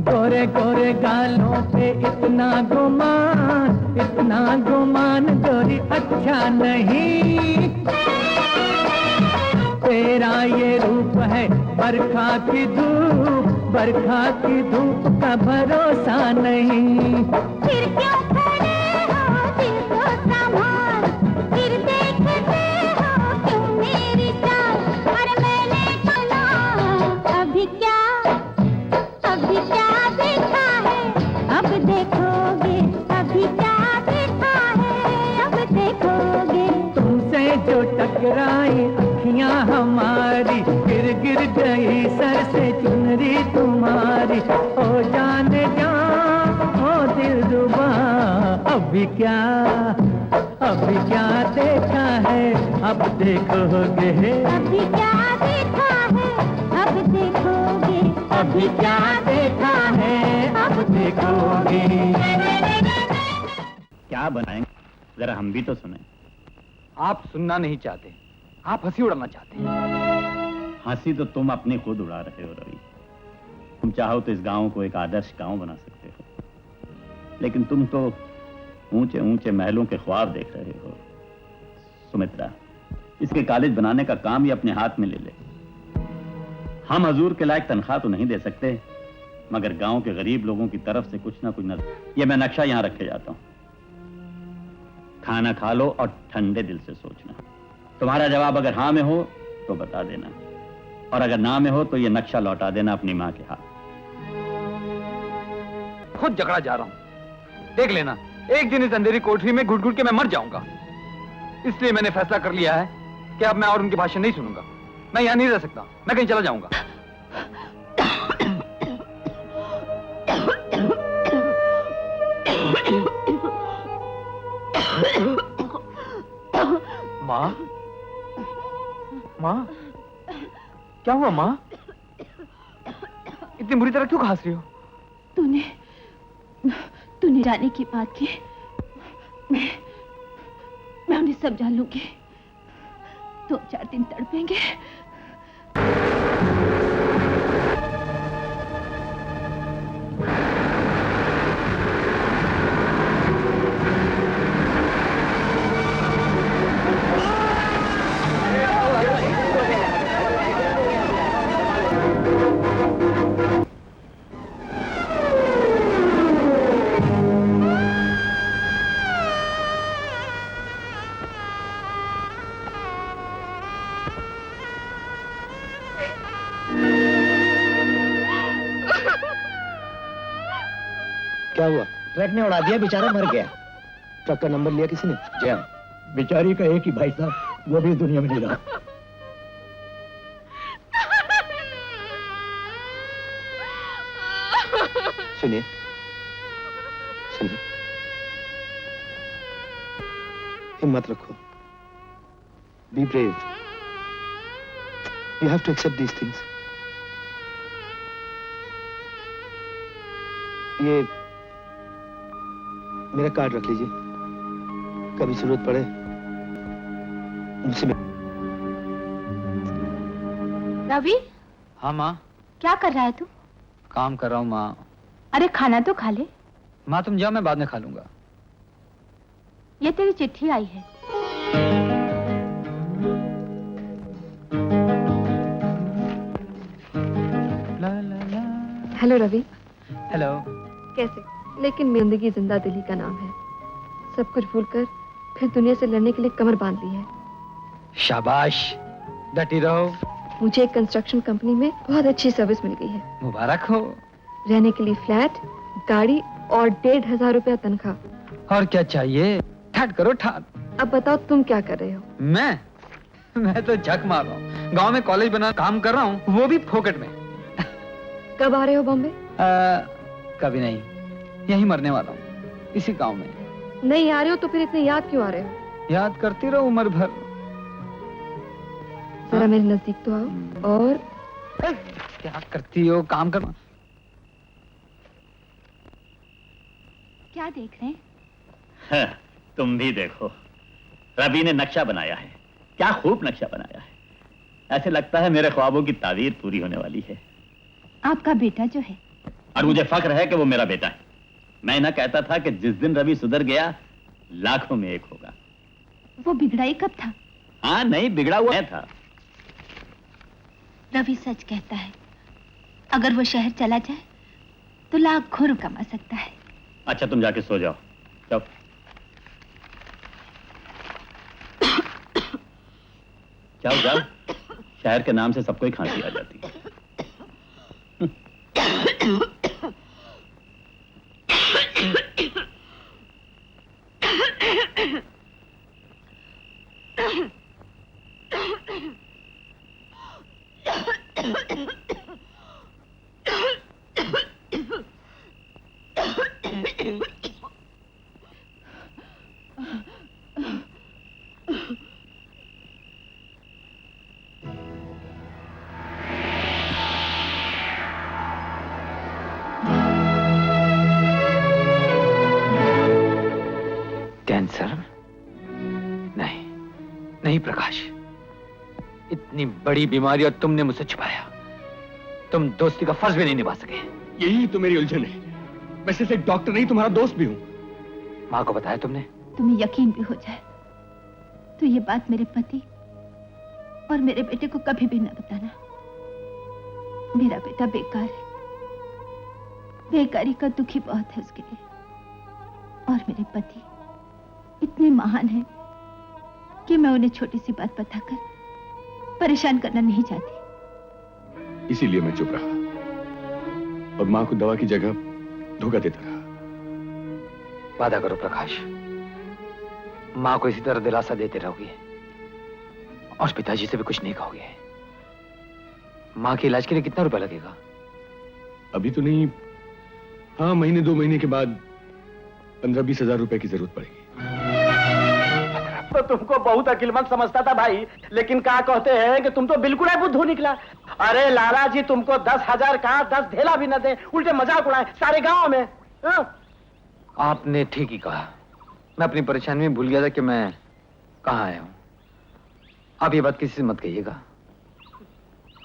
गोरे गोरे गालों पे इतना गुमान गोरी अच्छा नहीं। तेरा ये रूप है बरखा की धूप का भरोसा नहीं। फिर क्यों खड़े हो दिल को संभाल, फिर देखते हो क्यों मेरी चाल। अरे मैंने सुना अभी क्या देखा है अब देखोगे, अभी क्या देखा है अब देखोगे। तुमसे जो टकराई अखियां हमारी, गिर गिर गई सर से चुनरी तुम्हारी। ओ जाने जा ओ दिलरुबा, अभी क्या देखा है अब देखोगे। अभी क्या देखा है अब देखोगे, अभी क्या देखा है अब देखोगे। क्या बनाएंगे जरा हम भी तो सुने। आप सुनना नहीं चाहते, आप हंसी उड़ाना चाहते हैं। हंसी तो तुम अपनी खुद उड़ा रहे हो रवि। तुम चाहो तो इस गांव को एक आदर्श गांव बना सकते हो, लेकिन तुम तो ऊंचे ऊंचे महलों के ख्वाब देख रहे हो। सुमित्रा, इसके कॉलेज बनाने का काम ही अपने हाथ में ले ले। हम हजूर के लायक तनख्वाह तो नहीं दे सकते, मगर गांव के गरीब लोगों की तरफ से कुछ ना कुछ नजर। ये मैं नक्शा यहां रखे जाता हूं। खाना खा लो और ठंडे दिल से सोचना। तुम्हारा जवाब अगर हाँ में हो तो बता देना, और अगर ना में हो तो ये नक्शा लौटा देना अपनी मां के हाथ। खुद झगड़ा जा रहा हूं, देख लेना एक दिन इस अंधेरी कोठरी में घुट घुट के मैं मर जाऊंगा। इसलिए मैंने फैसला कर लिया है कि अब मैं और उनके भाषण नहीं सुनूंगा। मैं यहां नहीं रह सकता, मैं कहीं चला जाऊंगा। माँ, माँ, क्या हुआ माँ? इतनी बुरी तरह क्यों खांस रही हो? तूने जाने की बात की, मैं उन्हें सब जान लूंगी। 2-4 दिन तड़पेंगे। क्या हुआ? ट्रक ने उड़ा दिया, बेचारा मर गया। ट्रक का नंबर लिया किसी ने? जय बेचारी का एक ही भाई था, वो भी इस दुनिया में नहीं रहा। सुनिए सुनिए, हिम्मत रखो, be brave, you have to accept these things. ये मेरा कार्ड रख लीजिए, कभी जरूरत पड़े मुझसे। रवि, हाँ माँ, क्या कर रहा है तू? काम कर रहा हूँ माँ। अरे खाना तो खा ले। माँ तुम जाओ, मैं बाद में खा लूंगा। ये तेरी चिट्ठी आई है। हेलो रवि। हेलो। कैसे? लेकिन मेरी जिंदगी जिंदा दिली का नाम है। सब कुछ भूलकर फिर दुनिया से लड़ने के लिए कमर बांध ली है। शाबाश, डटी रहो। मुझे एक कंस्ट्रक्शन कंपनी में बहुत अच्छी सर्विस मिल गई है। मुबारक हो। रहने के लिए फ्लैट, गाड़ी और 1500 रुपया तनख्वाह। और क्या चाहिए? ठाट करो ठाट। अब बताओ तुम क्या कर रहे हो? मैं तो झक मार रहा हूँ। गांव में कॉलेज बना काम कर रहा हूँ, वो भी फोकट में। कब आ रहे हो बॉम्बे? कभी नहीं, यहीं मरने वाला हूँ, इसी गांव में। नहीं आ रहे हो तो फिर इतने याद क्यों आ रहे हो? याद करती रहो उम्र भर। जरा मेरे नजदीक तो आओ। और क्या करती हो? काम कर। क्या देख रहे हैं? हाँ, तुम भी देखो, रवि ने नक्शा बनाया है। क्या खूब नक्शा बनाया है। ऐसे लगता है मेरे ख्वाबों की ताबीर पूरी होने वाली है। आपका बेटा जो है, और मुझे फक्र है कि वो मेरा बेटा है। मैं ना कहता था कि जिस दिन रवि सुधर गया लाखों में एक होगा। वो बिगड़ा ही कब था? हाँ नहीं, बिगड़ा हुआ मैं था। रवि सच कहता है, अगर वो शहर चला जाए तो लाखों रुपए कमा सकता है। अच्छा तुम जाके सो जाओ, जाओ। जाओ जाओ, शहर के नाम से सबको ही खांसी आ जाती है। कैंसर? नहीं प्रकाश, इतनी बड़ी बीमारी और तुमने मुझसे छुपाया। तुम दोस्ती का फर्ज भी नहीं निभा सके। यही तो मेरी उलझन है। मैं सिर्फ एक डॉक्टर नहीं, तुम्हारा दोस्त भी हूँ। माँ को बताया तुमने? तुम्हें यकीन भी हो जाए तो ये बात मेरे पति और मेरे बेटे को कभी भी न बताना। मेरा बेटा बेकार है, बेकारी का दुखी बहुत है उसके लिए। और मेरे पति इतने महान हैं कि मैं उन्हें छोटी सी बात बताकर परेशान करना नहीं चाहती। इसीलिए मैं चुप रहा और माँ को दवा की जगह धोखा देता रहा। वादा करो प्रकाश, माँ को इसी तरह दिलासा देते रहोगे और पिताजी से भी कुछ नहीं कहोगे। माँ के इलाज के लिए कितना रुपया लगेगा? अभी तो नहीं, हाँ महीने 2 महीने के बाद 15-20 हजार रुपए की जरूरत पड़ेगी। तो तुमको बहुत अकिलमंद समझता था भाई, लेकिन क्या कहते हैं कि तुम तो बिल्कुल है बुद्धू निकला। अरे लाला जी तुमको 10,000 कहा, 10 ढेला भी न दे, उल्टे मजाक उड़ाए सारे गांव में। आपने ठीक ही कहा, मैं अपनी परेशानी में भूल गया था कि मैं कहाँ आया हूँ। आप ये बात किसी से मत कहिएगा।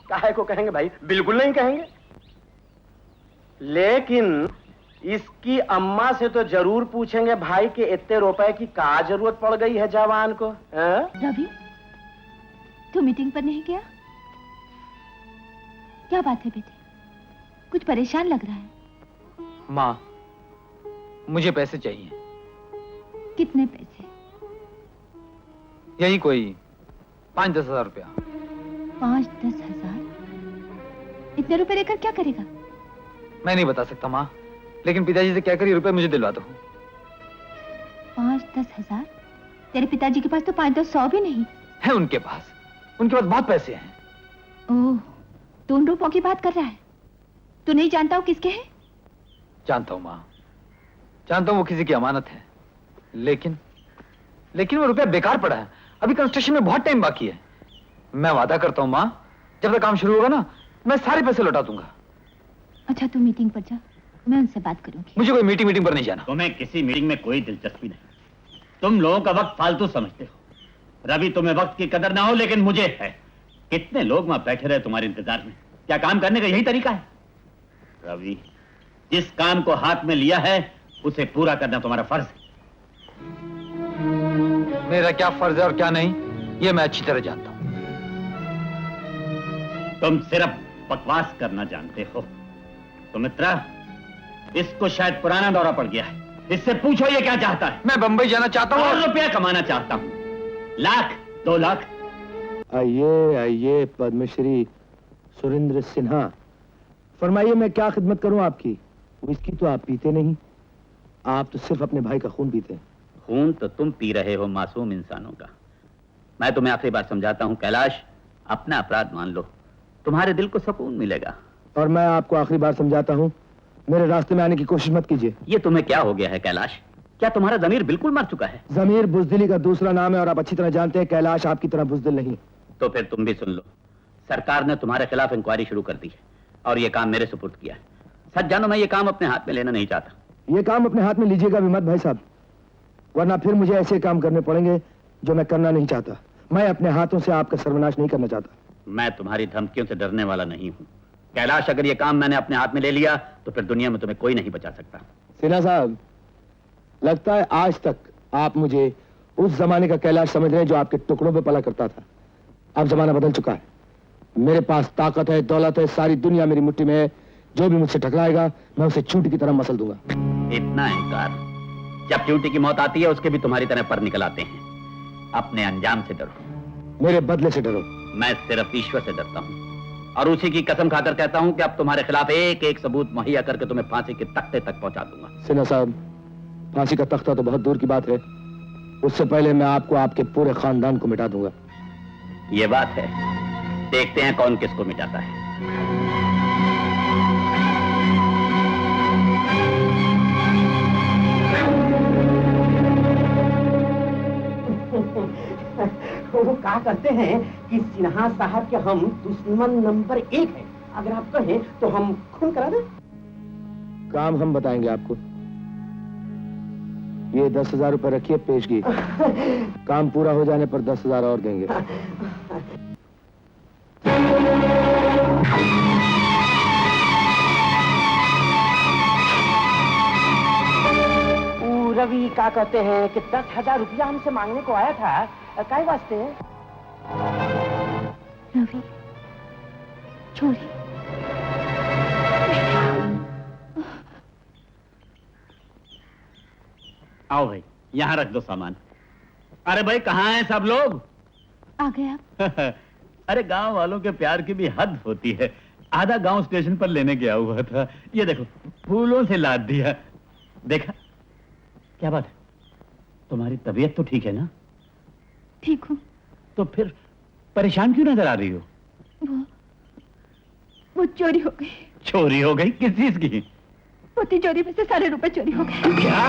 काहे को कहेंगे भाई, बिल्कुल नहीं कहेंगे। लेकिन इसकी अम्मा से तो जरूर पूछेंगे भाई कि इतने रुपए की क्या जरूरत पड़ गई है जवान को। रवि, तू मीटिंग पर नहीं गया? क्या बात है बेटे, कुछ परेशान लग रहा है। माँ, मुझे पैसे चाहिए। कितने पैसे? यही कोई 5-10 हजार रुपया। 5-10 हजार? इतने रुपए लेकर क्या करेगा? मैं नहीं बता सकता माँ, लेकिन पिताजी से क्या करिए रुपए मुझे दिलवा दो। 5-10 हजार? तेरे पिताजी के पास तो 5-10 भी नहीं है। उनके पास बहुत पैसे हैं। ओह, तू उन रुपयों की बात कर रहा है? तू नहीं जानता हो किसके हैं? जानता हूँ माँ, जानता हूँ वो किसी की अमानत है, लेकिन वो रुपया बेकार पड़ा है। अभी कंस्ट्रक्शन में बहुत टाइम बाकी है। मैं वादा करता हूँ माँ, जब तक काम शुरू होगा ना, मैं सारे पैसे लौटा दूंगा। अच्छा, तू मीटिंग पर जा, मैं उनसे बात करूंगी। मुझे कोई मीटिंग पर नहीं जाना। तुम्हें किसी मीटिंग में कोई दिलचस्पी नहीं। तुम लोगों का वक्त फालतू समझते हो। रवि, तुम्हें वक्त की कदर ना हो, लेकिन मुझे है। कितने लोग वहां बैठे रहे तुम्हारे इंतजार में। क्या काम करने का यही तरीका है? रवि, जिस काम को हाथ में लिया है उसे पूरा करना तुम्हारा फर्ज है। मेरा क्या फर्ज है और क्या नहीं, ये मैं अच्छी तरह जानता हूं। तुम सिर्फ बकवास करना जानते हो। सुमित्रा, इसको शायद पुराना दौरा पड़ गया है। इससे पूछो ये क्या चाहता है। मैं बंबई जाना चाहता हूं और रुपया कमाना चाहता हूं। 1 लाख 2 लाख। आइए पद्मश्री सुरेंद्र सिन्हा, फरमाइए मैं क्या खिदमत करूं आपकी। विस्की तो आप पीते नहीं, आप तो सिर्फ अपने भाई का खून पीते हैं। खून तो तुम पी रहे हो मासूम इंसानों का। मैं तुम्हें आखिरी बार समझाता हूं कैलाश, अपना अपराध मान लो, तुम्हारे दिल को सुकून मिलेगा। और मैं आपको आखिरी बार समझाता हूं, मेरे रास्ते में आने की कोशिश मत कीजिए। ये तुम्हें क्या हो गया है कैलाश? क्या तुम्हारा जमीर बिल्कुल मर चुका है? जमीर बुजदिली का दूसरा नाम है और आप अच्छी तरह जानते हैं कैलाश आपकी तरह बुजदिल नहीं। तो फिर तुम भी सुन लो, सरकार ने तुम्हारे खिलाफ इंक्वायरी शुरू कर दी है और ये काम मेरे सुपुर्द किया है। सच जानो, मैं ये काम अपने हाथ में लेना नहीं चाहता। ये काम अपने हाथ में लीजिएगा भी मत भाई साहब, वरना फिर मुझे ऐसे काम करने पड़ेंगे जो मैं करना नहीं चाहता। मैं अपने हाथों से आपका सर्वनाश नहीं करना चाहता। मैं तुम्हारी धमकियों से डरने वाला नहीं हूं कैलाश। अगर ये काम मैंने अपने हाथ में ले लिया तो फिर दुनिया में तुम्हें कोई नहीं बचा सकता। सिन्हा साहब, लगता है आज तक आप मुझे उस जमाने का कैलाश समझ रहे हैं जो आपके टुकड़ों पे पला करता था। अब जमाना बदल चुका है। मेरे पास ताकत है, दौलत है, सारी दुनिया मेरी मुट्ठी में है। जो भी मुझसे टकराएगा मैं उसे चूंटी की तरह मसल दूंगा। इतना अहंकार, जब ड्यूटी की मौत आती है उसके भी तुम्हारी तरह पर निकल आते हैं। अपने अंजाम से डरो, मेरे बदले से डरो। मैं सिर्फ ईश्वर से डरता हूं और उसी की कसम खाकर कहता हूं कि अब तुम्हारे खिलाफ एक एक सबूत मुहैया करके तुम्हें फांसी के तख्ते तक पहुंचा दूंगा। सिन्हा साहब, फांसी का तख्ता तो बहुत दूर की बात है, उससे पहले मैं आपको आपके पूरे खानदान को मिटा दूंगा। ये बात है, देखते हैं कौन किसको मिटाता है। वो कहा करते हैं कि सिन्हा साहब के हम दुश्मन नंबर 1 हैं। अगर आप कहें तो हम खून करा दें। काम हम बताएंगे आपको। ये 10,000 रुपए रखिए पेशगी। काम पूरा हो जाने पर 10,000 और देंगे। रवि क्या कहते हैं कि 10,000 रुपया हमसे मांगने को आया था। काय वास्ते? रवि, चोरी। आओ भाई, यहाँ रख दो सामान। अरे भाई, कहाँ हैं सब लोग? आ गए आप? अरे गांव वालों के प्यार की भी हद होती है। आधा गांव स्टेशन पर लेने गया हुआ था। ये देखो, फूलों से लाद दिया। देखा? क्या बात है? तुम्हारी तबीयत तो ठीक है ना? ठीक हूँ। तो फिर परेशान क्यों नजर आ रही हो? वो चोरी हो गई। चोरी हो गई? किस चीज की? वो तिजोरी में से सारे रुपए चोरी हो गए। क्या?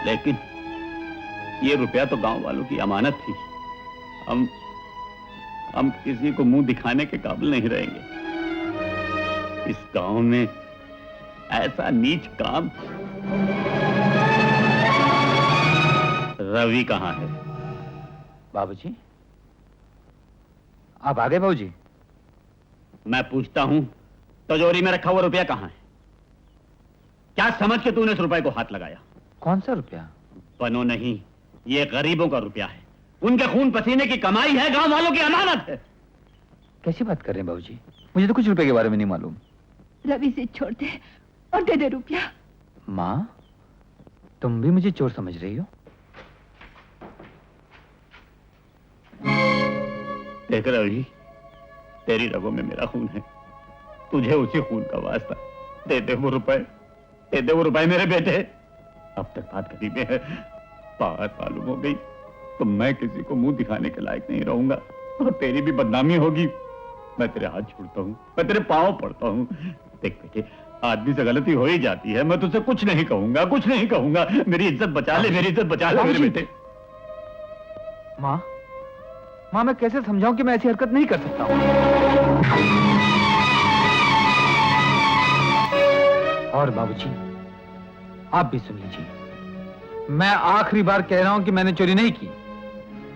लेकिन ये रुपया तो गांव वालों की अमानत थी। हम किसी को मुंह दिखाने के काबिल नहीं रहेंगे। इस गांव में ऐसा नीच काम। रवि कहाँ है? बाबूजी, आप आ गए बाबूजी? मैं पूछता हूं, तिजोरी में रखा हुआ रुपया कहाँ है? क्या समझ के तूने इस रुपए को हाथ लगाया? कौन सा रुपया? बनो नहीं, ये गरीबों का रुपया है। उनके खून पसीने की कमाई है, गांव वालों की अमानत है। कैसी बात कर रहे हैं बाबूजी? मुझे तो कुछ रुपए के बारे में नहीं मालूम। रवि से छोड़ दे और दे दे रुपया। माँ, तुम भी मुझे चोर समझ रही हो? देख रवि, तेरी रगों में मेरा खून है। तुझे उसी खून का वास्ता। दे दे वो रुपए, दे दे वो रुपए मेरे बेटे। अब तक बात करी में है, बात मालूम हो गई तो मैं किसी को मुंह दिखाने के लायक नहीं रहूंगा और तेरी भी बदनामी होगी। मैं तेरे हाथ छोड़ता हूँ, मैं तेरे पांव पड़ता हूँ। देख बेटे, आदमी से गलती हो ही जाती है, मैं तुझसे कुछ नहीं कहूंगा, कुछ नहीं कहूंगा। मेरी इज्जत बचा ले, मेरी इज्जत बचा ले मेरे बेटे। माँ, माँ मैं कैसे समझाऊं कि मैं ऐसी हरकत नहीं कर सकता हूँ। और बाबूजी, आप भी सुन लीजिए, मैं आखिरी बार कह रहा हूं कि मैंने चोरी नहीं की,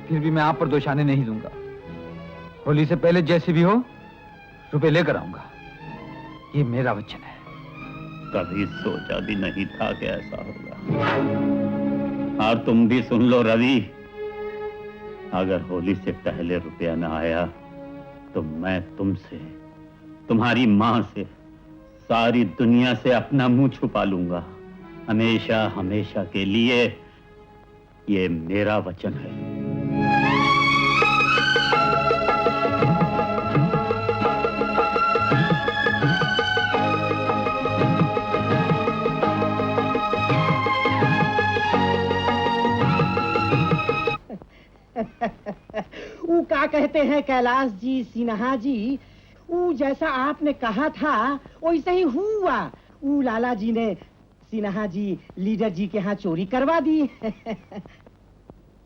फिर भी मैं आप पर दोषाने नहीं दूंगा। होली से पहले जैसे भी हो रुपए लेकर आऊंगा, ये मेरा वचन है। कभी सोचा भी नहीं था कि ऐसा होगा। और तुम भी सुन लो रवि, अगर होली से पहले रुपया ना आया तो मैं तुमसे, तुम्हारी मां से, सारी दुनिया से अपना मुंह छुपा लूंगा, हमेशा हमेशा के लिए। ये मेरा वचन है। वो क्या कहते हैं कैलाश जी, सिन्हा जी, वो जैसा आपने कहा था वैसा ही हुआ। वो लाला जी ने सिन्हा जी लीडर जी के यहाँ चोरी करवा दी।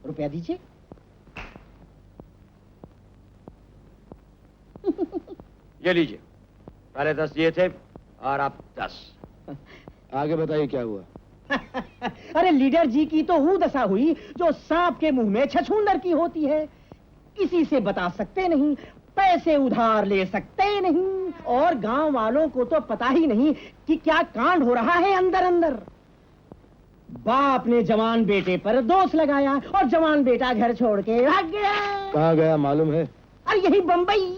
रुपया दीजिए। ये लीजिए, पहले 10 दिए थे और आप 10। आगे बताइए क्या हुआ। अरे लीडर जी की तो वो दशा हुई जो सांप के मुंह में छछूंदर की होती है। किसी से बता सकते नहीं, पैसे उधार ले सकते नहीं, और गांव वालों को तो पता ही नहीं कि क्या कांड हो रहा है अंदर अंदर। बाप ने जवान बेटे पर दोष लगाया और जवान बेटा घर छोड़ के भाग गया। कहाँ गया मालूम है? अरे यही बंबई।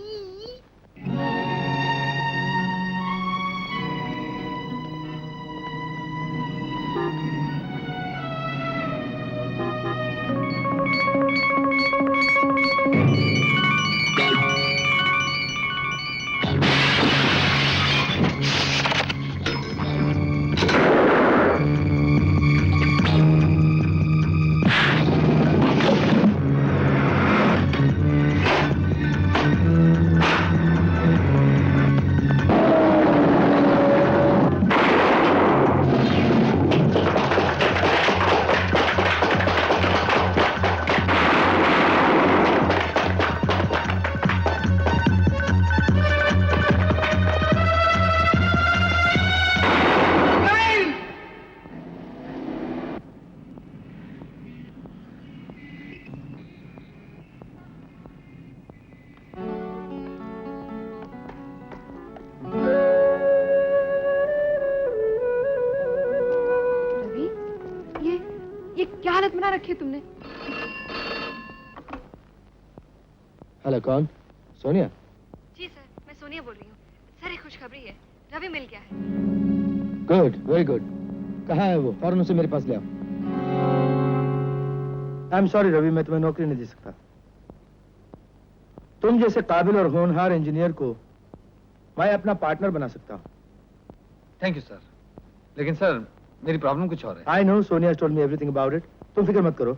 रखी तुमने? हेलो, कौन? सोनिया? जी सर, मैं सोनिया बोल रही हूँ। सर एक खुशखबरी है, रवि मिल गया है। Good, very good. कहाँ है वो? फौरन उसे मेरे पास ले आओ। आई एम सॉरी रवि, मैं तुम्हें नौकरी नहीं दे सकता। तुम जैसे काबिल और होनहार इंजीनियर को मैं अपना पार्टनर बना सकता हूँ। थैंक यू सर, लेकिन सर मेरी प्रॉब्लम कुछ और है। I know, Sonia told me everything about it. तुम फिक्र मत करो,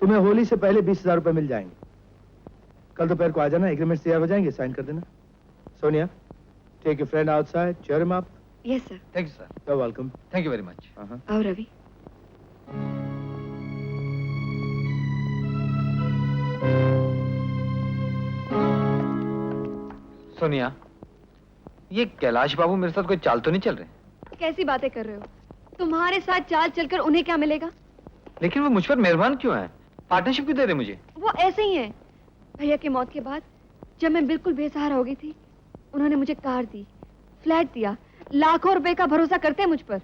तुम्हें होली से पहले 20,000 रुपए मिल जाएंगे। कल दोपहर को आ जाना, एग्रीमेंट तैयार हो जाएंगे, साइन कर देना। Sonia, take your friend outside, cheer him up. Yes sir. Thank you sir. You are welcome. Thank you very much. आओ रवि। सोनिया, ये कैलाश बाबू मेरे साथ कोई चाल तो नहीं चल रहे? कैसी बातें कर रहे हो? तुम्हारे साथ चाल चलकर उन्हें क्या मिलेगा? लेकिन वो मुझ पर मेहरबान क्यों है? पार्टनरशिप क्यों दे रहे मुझे? वो ऐसे ही है। भैया की मौत के बाद जब मैं बिल्कुल बेसहारा हो गई थी, उन्होंने मुझे कार दी, फ्लैट दिया, लाखों रुपए का भरोसा करते हैं मुझ पर।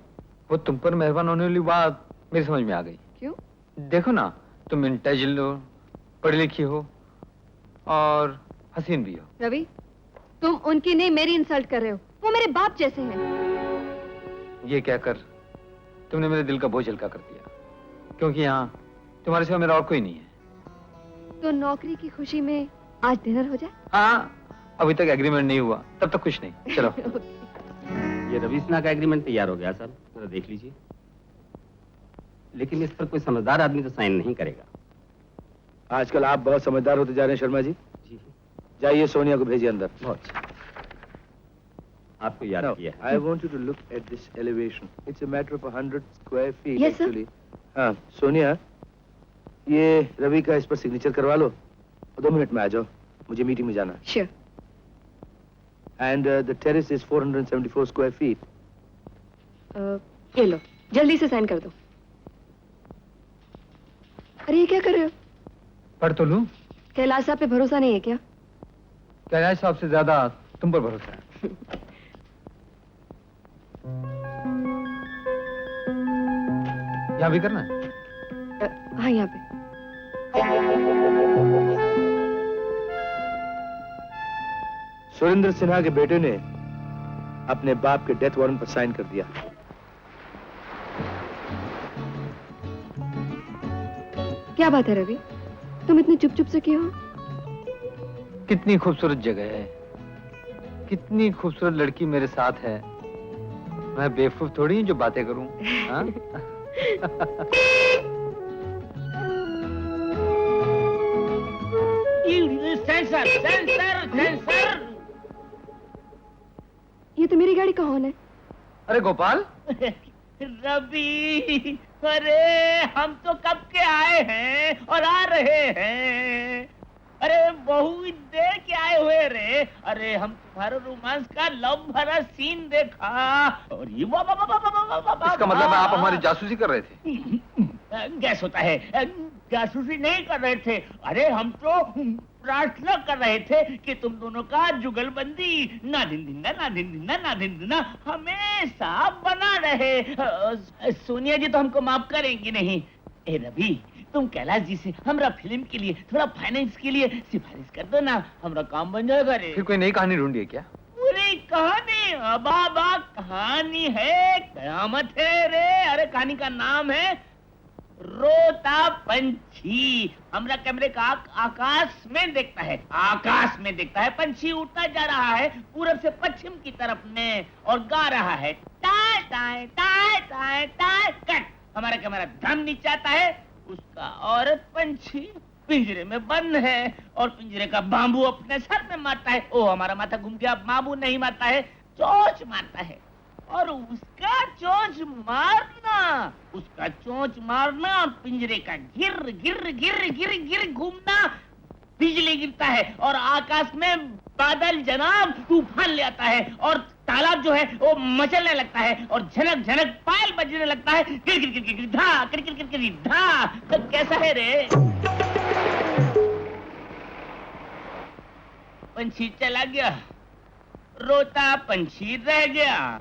वो तुम पर मेहरबान होने वाली बात मेरी समझ में आ गई। क्यों? देखो ना, तुम इंटेलिजेंट हो, पढ़ी लिखी हो और हसीन भी हो। रवि, तुम उनकी नहीं मेरी इंसल्ट कर रहे हो। वो मेरे बाप जैसे हैं। ये कहकर तुमने मेरे दिल का बोझ हल्का कर दिया, क्योंकि यहाँ तुम्हारे सिवा मेरा और कोई नहीं है। तो नौकरी की खुशी में आज डिनर हो जाए? हाँ, अभी तक एग्रीमेंट नहीं हुआ, तब तक कुछ नहीं। चलो। ये रवि सिन्हा का एग्रीमेंट तैयार हो गया सर, जरा देख लीजिए। लेकिन इस पर कोई समझदार आदमी तो साइन नहीं करेगा। आजकल आप बहुत समझदार होते जा रहे हैं शर्मा जी। जाइए सोनिया को भेजिए अंदर। बहुत अच्छा। आपको याद किया है। I want you to look at this elevation. It's a matter of 100 square feet Yes, sir. actually. हाँ, सोनिया, ये रवि का इस पर सिग्नेचर करवा लो और 2 मिनट में आ जाओ, मुझे मीटिंग में जाना है। Sure. And the terrace is 474 square feet. ये लो, जल्दी से साइन कर दो। अरे ये क्या कर रहे हो? पढ़ तो लूं। कैलाश साहब पे भरोसा नहीं है क्या? कैलाश साहब से ज्यादा तुम पर भरोसा है। यहाँ भी करना है? हाँ, यहाँ पे। सुरेंद्र सिन्हा के बेटे ने अपने बाप के डेथ वारंट पर साइन कर दिया। क्या बात है रवि, तुम इतने चुप चुप से क्यों हो? कितनी खूबसूरत जगह है, कितनी खूबसूरत लड़की मेरे साथ है। मैं बेवकूफ थोड़ी हूँ जो बातें करूं। हाँ? Sensor sensor sensor. ये तो मेरी गाड़ी का हॉर्न है। अरे गोपाल। रवि, अरे हम तो कब के आए हैं और आ रहे हैं। अरे बहुत देर के आए हुए रे। अरे हम तुम्हारे रोमांस का लव भरा सीन देखा और ये इसका मतलब आप हमारी जासूसी कर रहे थे? गैस होता है, जासूसी नहीं कर रहे थे। अरे हम तो प्रार्थना कर रहे थे कि तुम दोनों का जुगलबंदी ना दिन दिन ना दिन दिन ना दिन दिन हमेशा बना रहे। सोनिया जी तो हमको माफ करेंगी नहीं। ए रवि, तुम कैलाश जी से हमरा फिल्म के लिए थोड़ा फाइनेंस के लिए सिफारिश कर दो ना, हमरा काम बन जाएगा रे। फिर कोई नई कहानी ढूंढिए क्या? पूरी कहानी अबाबा कहानी है, कयामत है रे। अरे कहानी का नाम है रोता पंछी। हमरा कैमरे का आकाश में देखता है, आकाश में देखता है पंछी उड़ता जा रहा है पूरब से पश्चिम की तरफ में और गा रहा है टाय टाय टाय टाय टाय कट। हमारा कैमरा धम नीचे आता है, उसका औरत पंछी पिंजरे में बंद है और पिंजरे का बांबू अपने सर में मारता है। ओ हमारा माथा घूम गया, बांबू नहीं मारता है, चोंच मारता है। और उसका चोंच मारना और पिंजरे का गिर गिर गिर गिर गिर घूमना, बिजली गिरता है और आकाश में बादल जनाब तूफान ले आता है और तालाब जो है वो मचलने लगता है और झनक झनक पायल बजने लगता है। गिर गिर गिर गिर धा, गिर गिर गिर गिर धा। तो कैसा है रे? पंछी चला गया, रोता पंछी रह गया।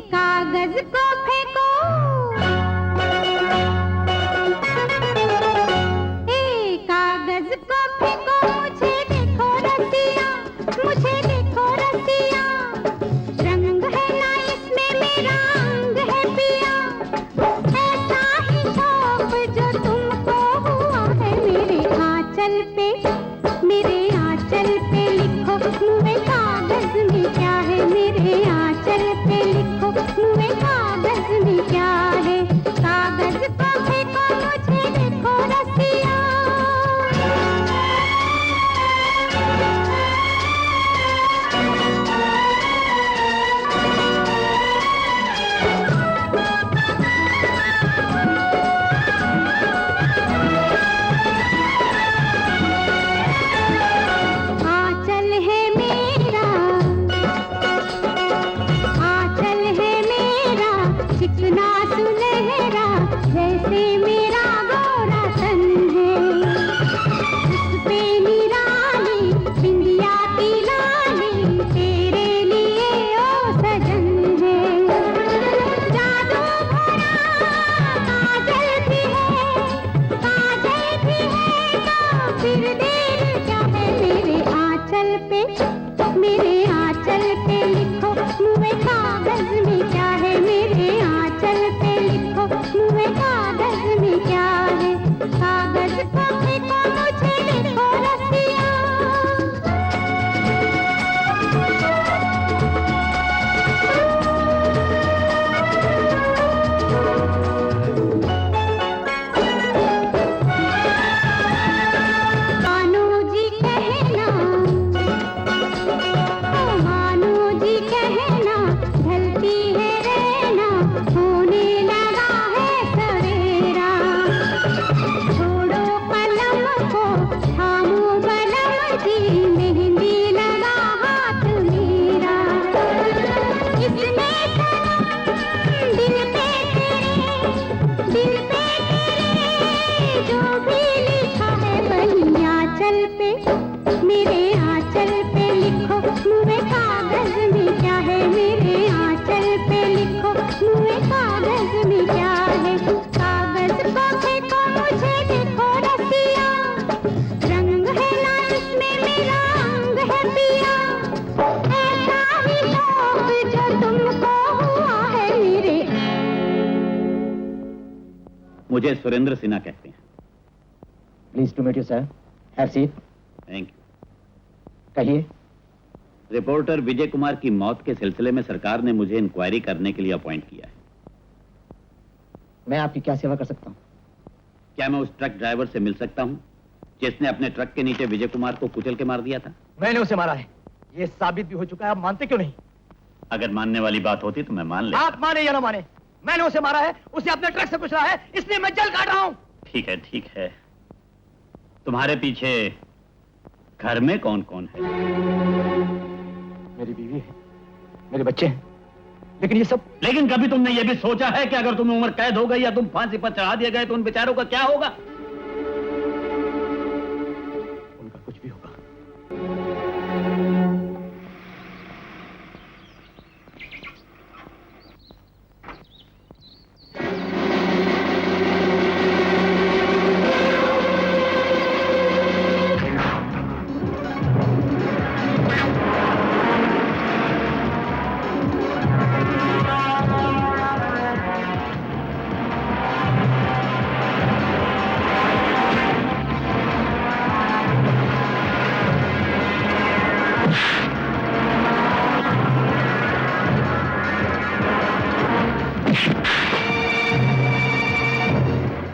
कागज को फेंको, कागज को फेंको, मुझे देखो रसिया, मुझे देखो रसिया, रंग है ना इसमें मेरा अंग है पिया, ऐसा ही शौक जो तुमको हुआ है मेरे आंचल पे लिखो मुझे कागज में क्या है, मेरे आंचल पे लिखो मुझे कागज में क्या है। जैसे मेरा गोरा तन है, उस पे निराली बिंदिया की लाली तेरे लिए ओ सजन है। जादू भरा काजल भी है तो फिर देर क्या है। मेरे आंचल पे लिखो मुँह कागज में क्या है। मेरे आंचल पे लिखो मुँह कागज में क्या है। कागज को फेंको मुझे लिखो रसिया। मानो जी कहना, ओ मानो जी कहना, ढलती है रहना, होने लगा है सवेरा। छोड़ो कलम को थामो बलम जी, मेहंदी लगा हाथ मेरा। इसने दिल पे तेरे जो भी लिखा है वही आंचल पे। मेरे आंचल पे लिखो मुँह कागज में क्या है। मेरे आंचल पे लिखो मुँह कागज में क्या है। कागज को फेंको मुझे देखो रसिया, रंग है ना इसमें मेरा अंग है पिया। ऐसा ही शौक जो तुमको हुआ है मेरे। मुझे सुरेंद्र सिन्हा कहते हैं। Please to meet you sir, have seat. Thank you. कहिए। रिपोर्टर विजय कुमार की मौत के सिलसिले में सरकार ने मुझे इंक्वायरी करने के लिए अपॉइंट किया है। मैं आपकी क्या सेवा कर सकता हूँ? क्या मैं उस ट्रक ड्राइवर से मिल सकता हूँ जिसने अपने ट्रक के नीचे विजय कुमार को कुचल के मार दिया था? मैंने उसे मारा है, ये साबित भी हो चुका है। आप मानते क्यों नहीं? अगर मानने वाली बात होती तो मैं मान लेता। आप माने या ना माने, मैंने उसे मारा है, उसे अपने ट्रक से कुचला है, इसलिए मैं जल काट रहा हूँ। ठीक है, ठीक है। तुम्हारे पीछे घर में कौन कौन है? मेरी बीवी है, मेरे बच्चे हैं, लेकिन ये सब। लेकिन कभी तुमने ये भी सोचा है कि अगर तुम्हें उम्र कैद हो गई या तुम फांसी पर चढ़ा दिए गए तो उन बेचारों का क्या होगा? उनका कुछ भी होगा।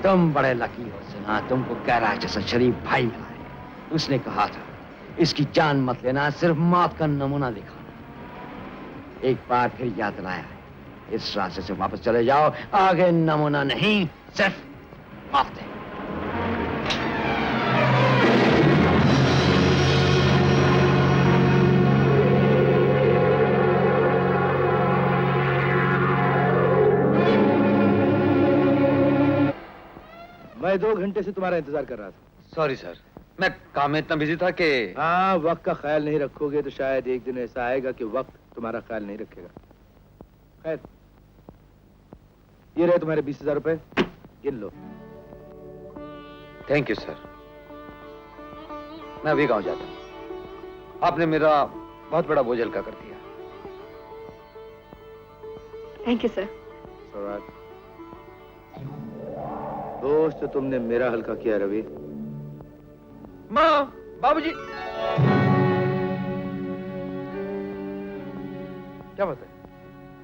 तुम बड़े लकी हो सिन्हा, तुमको गैराज जैसा शरीफ भाई मिला है। उसने कहा था इसकी जान मत लेना, सिर्फ मौत का नमूना दिखाना। एक बार फिर याद दिलाया है, इस रास्ते से वापस चले जाओ, आगे नमूना नहीं, सिर्फ मौत है। मैं 2 घंटे से तुम्हारा इंतजार कर रहा था। सॉरी सर, मैं काम में इतना बिजी था कि। हाँ, वक्त का ख्याल नहीं रखोगे तो शायद एक दिन ऐसा आएगा कि वक्त तुम्हारा ख्याल नहीं रखेगा। खैर, ये रहे तुम्हारे 20,000 रुपए, गिन लो। Thank you sir. मैं अभी गांव जाता हूँ। आपने मेरा बहुत बड़ा बोझ हल्का कर दिया। Thank you sir. दोस्त, तुमने मेरा हल्का किया रवि। माँ, बाबूजी। क्या बात है?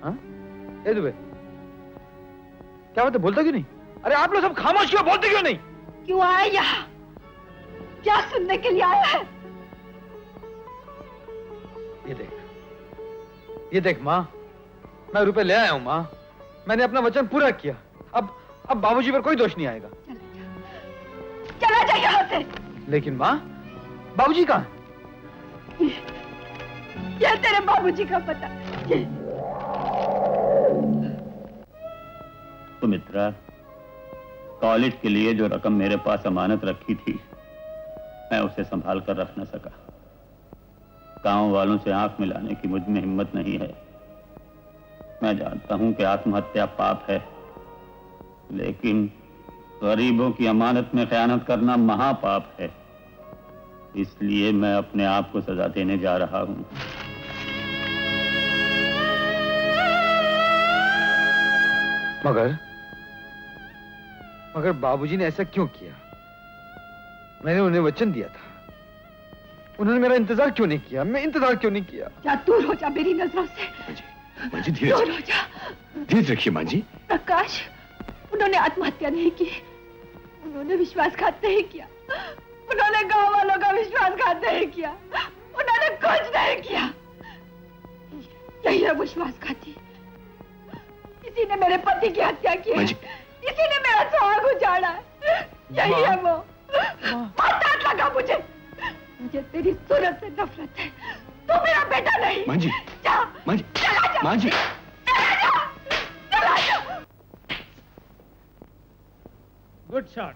हाँ? ए दुबे, क्या बात है? बोलता क्यों नहीं? अरे आप लोग सब खामोश क्यों, बोलते क्यों नहीं? क्यों आया यहाँ? क्या सुनने के लिए आया है? ये देख माँ, मैं रुपए ले आया हूँ माँ। मैंने अपना वचन पूरा किया। अब बाबूजी पर कोई दोष नहीं आएगा। चला जा यहाँ से। लेकिन माँ, बाबूजी कहाँ हैं? यह तेरे बाबूजी का पता। सुमित्रा, कॉलेज के लिए जो रकम मेरे पास अमानत रखी थी, मैं उसे संभाल कर रख न सका। गांव वालों से आंख मिलाने की मुझ में हिम्मत नहीं है। मैं जानता हूं कि आत्महत्या पाप है, लेकिन गरीबों की अमानत में खयानत करना महापाप है। इसलिए मैं अपने आप को सजा देने जा रहा हूं। मगर बाबूजी ने ऐसा क्यों किया? मैंने उन्हें वचन दिया था। उन्होंने मेरा इंतजार क्यों नहीं किया? मैं इंतजार क्यों नहीं किया? जा दूर हो जा मेरी नजरों से। मां जी धीरे दूर हो जा। धीरे रखिए मां जी। प्रकाश, उन्होंने आत्महत्या नहीं की, उन्होंने विश्वासघात नहीं किया, उन्होंने गांव वालों का विश्वासघात नहीं किया, उन्होंने कुछ नहीं किया। यही है विश्वासघाती। इसी ने मेरे पति की हत्या की है, इसी ने मेरा सुहाग उजाड़ा है। यही है वो। मत लगा मुझे तेरी सूरत से नफरत है। तू मेरा बेटा नहीं। मां जी, जा, मां जी, चला जा, मां जी। चला जा, चला जा। Good shot.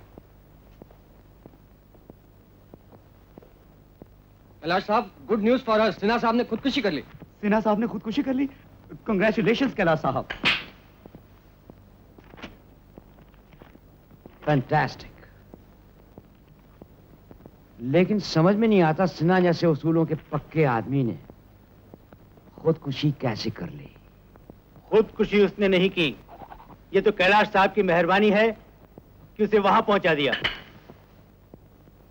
कैलाश साहब, good news for us. Sinha साहब ने खुदकुशी कर ली। सिन्हा साहब ने खुदकुशी कर ली? कांग्रेचुलेशंस कैलाश साहब। फैंटास्टिक। लेकिन समझ में नहीं आता सिन्हा जैसे उसूलों के पक्के आदमी ने खुदकुशी कैसे कर ली। खुदकुशी उसने नहीं की, ये तो कैलाश साहब की मेहरबानी है कि उसे वहां पहुंचा दिया।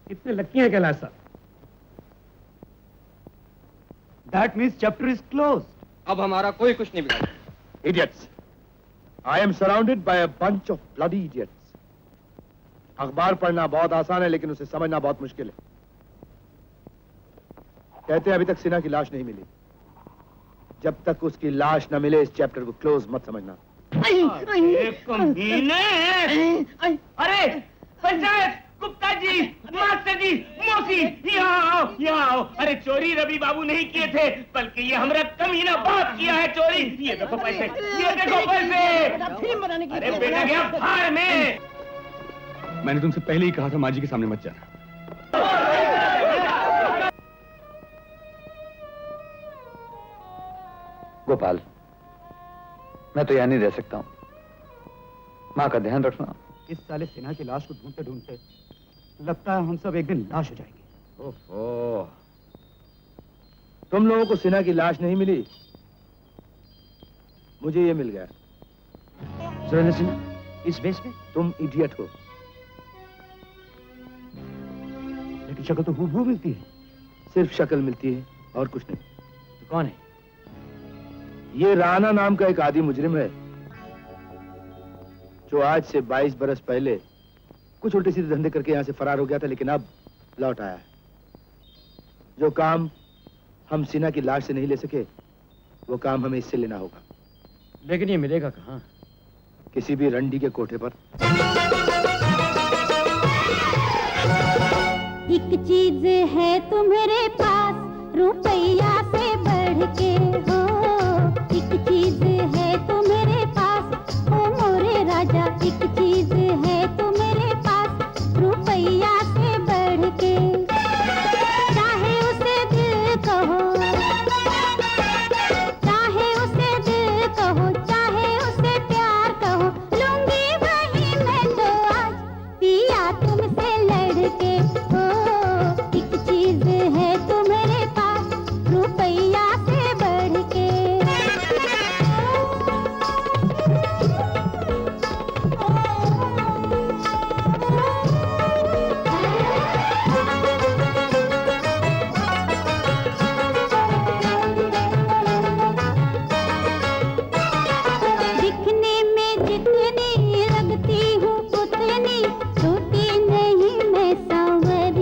कितने लकी हैं कैलाश साहब। That means chapter is closed. अब हमारा कोई कुछ नहीं बिगाड़ा। Idiots. I am surrounded by a bunch of bloody idiots. अखबार पढ़ना बहुत आसान है, लेकिन उसे समझना बहुत मुश्किल है। कहते हैं अभी तक सिन्हा की लाश नहीं मिली। जब तक उसकी लाश न मिले इस चैप्टर को क्लोज मत समझना। अरे कमीने! अरे पंचायत, गुप्ता जी, मास्टर जी, मौसी, यहाँ आओ, यहाँ आओ। अरे चोरी रवि बाबू नहीं किए थे, बल्कि ये हमारा कमीना बाप किया है चोरी। ये देखो पैसे, ये देखो पैसे। अरे बेटा गया फाड़ में। मैंने तुमसे पहले ही कहा था मां जी के सामने मत जाना। गोपाल, मैं तो यहाँ नहीं रह सकता हूँ। माँ का ध्यान रखना। इस साले सिन्हा की लाश को ढूंढते ढूंढते लगता है हम सब एक दिन लाश हो जाएंगे। ओहो, तुम लोगों को सिन्हा की लाश नहीं मिली, मुझे ये मिल गया। सुरेंद्र सिन्हा, इस बेस में तुम इडियट हो। लेकिन शक्ल तो हूबहू मिलती है। सिर्फ शक्ल मिलती है और कुछ नहीं। तो कौन है? ये राणा नाम का एक आदि मुजरिम है, जो आज से 22 बरस पहले कुछ उल्टे सीधे धंधे करके यहां से फरार हो गया था, लेकिन अब लौट आया है। जो काम हम सिन्हा की लाश से नहीं ले सके, वो काम हमें इससे लेना होगा। लेकिन ये मिलेगा कहाँ? किसी भी रंडी के कोठे पर। एक चीज है तुम्हारे पास रुपया से बढ़ के हो। एक चीज है तुम्हारे पास ओ मोरे राजा। एक चीज है तुम्हारे पास रुपया से बढ़ के। चाहे उसे दिल कहो, चाहे उसे दिल कहो, चाहे उसे प्यार कहो, लूंगी वही मैं तो आज पिया तुमसे लड़के हो। एक चीज है तुम्हारे पास रुपया से बढ़ के। दिखने में जितनी लगती हूँ उतनी छोटी नहीं मैं सांवर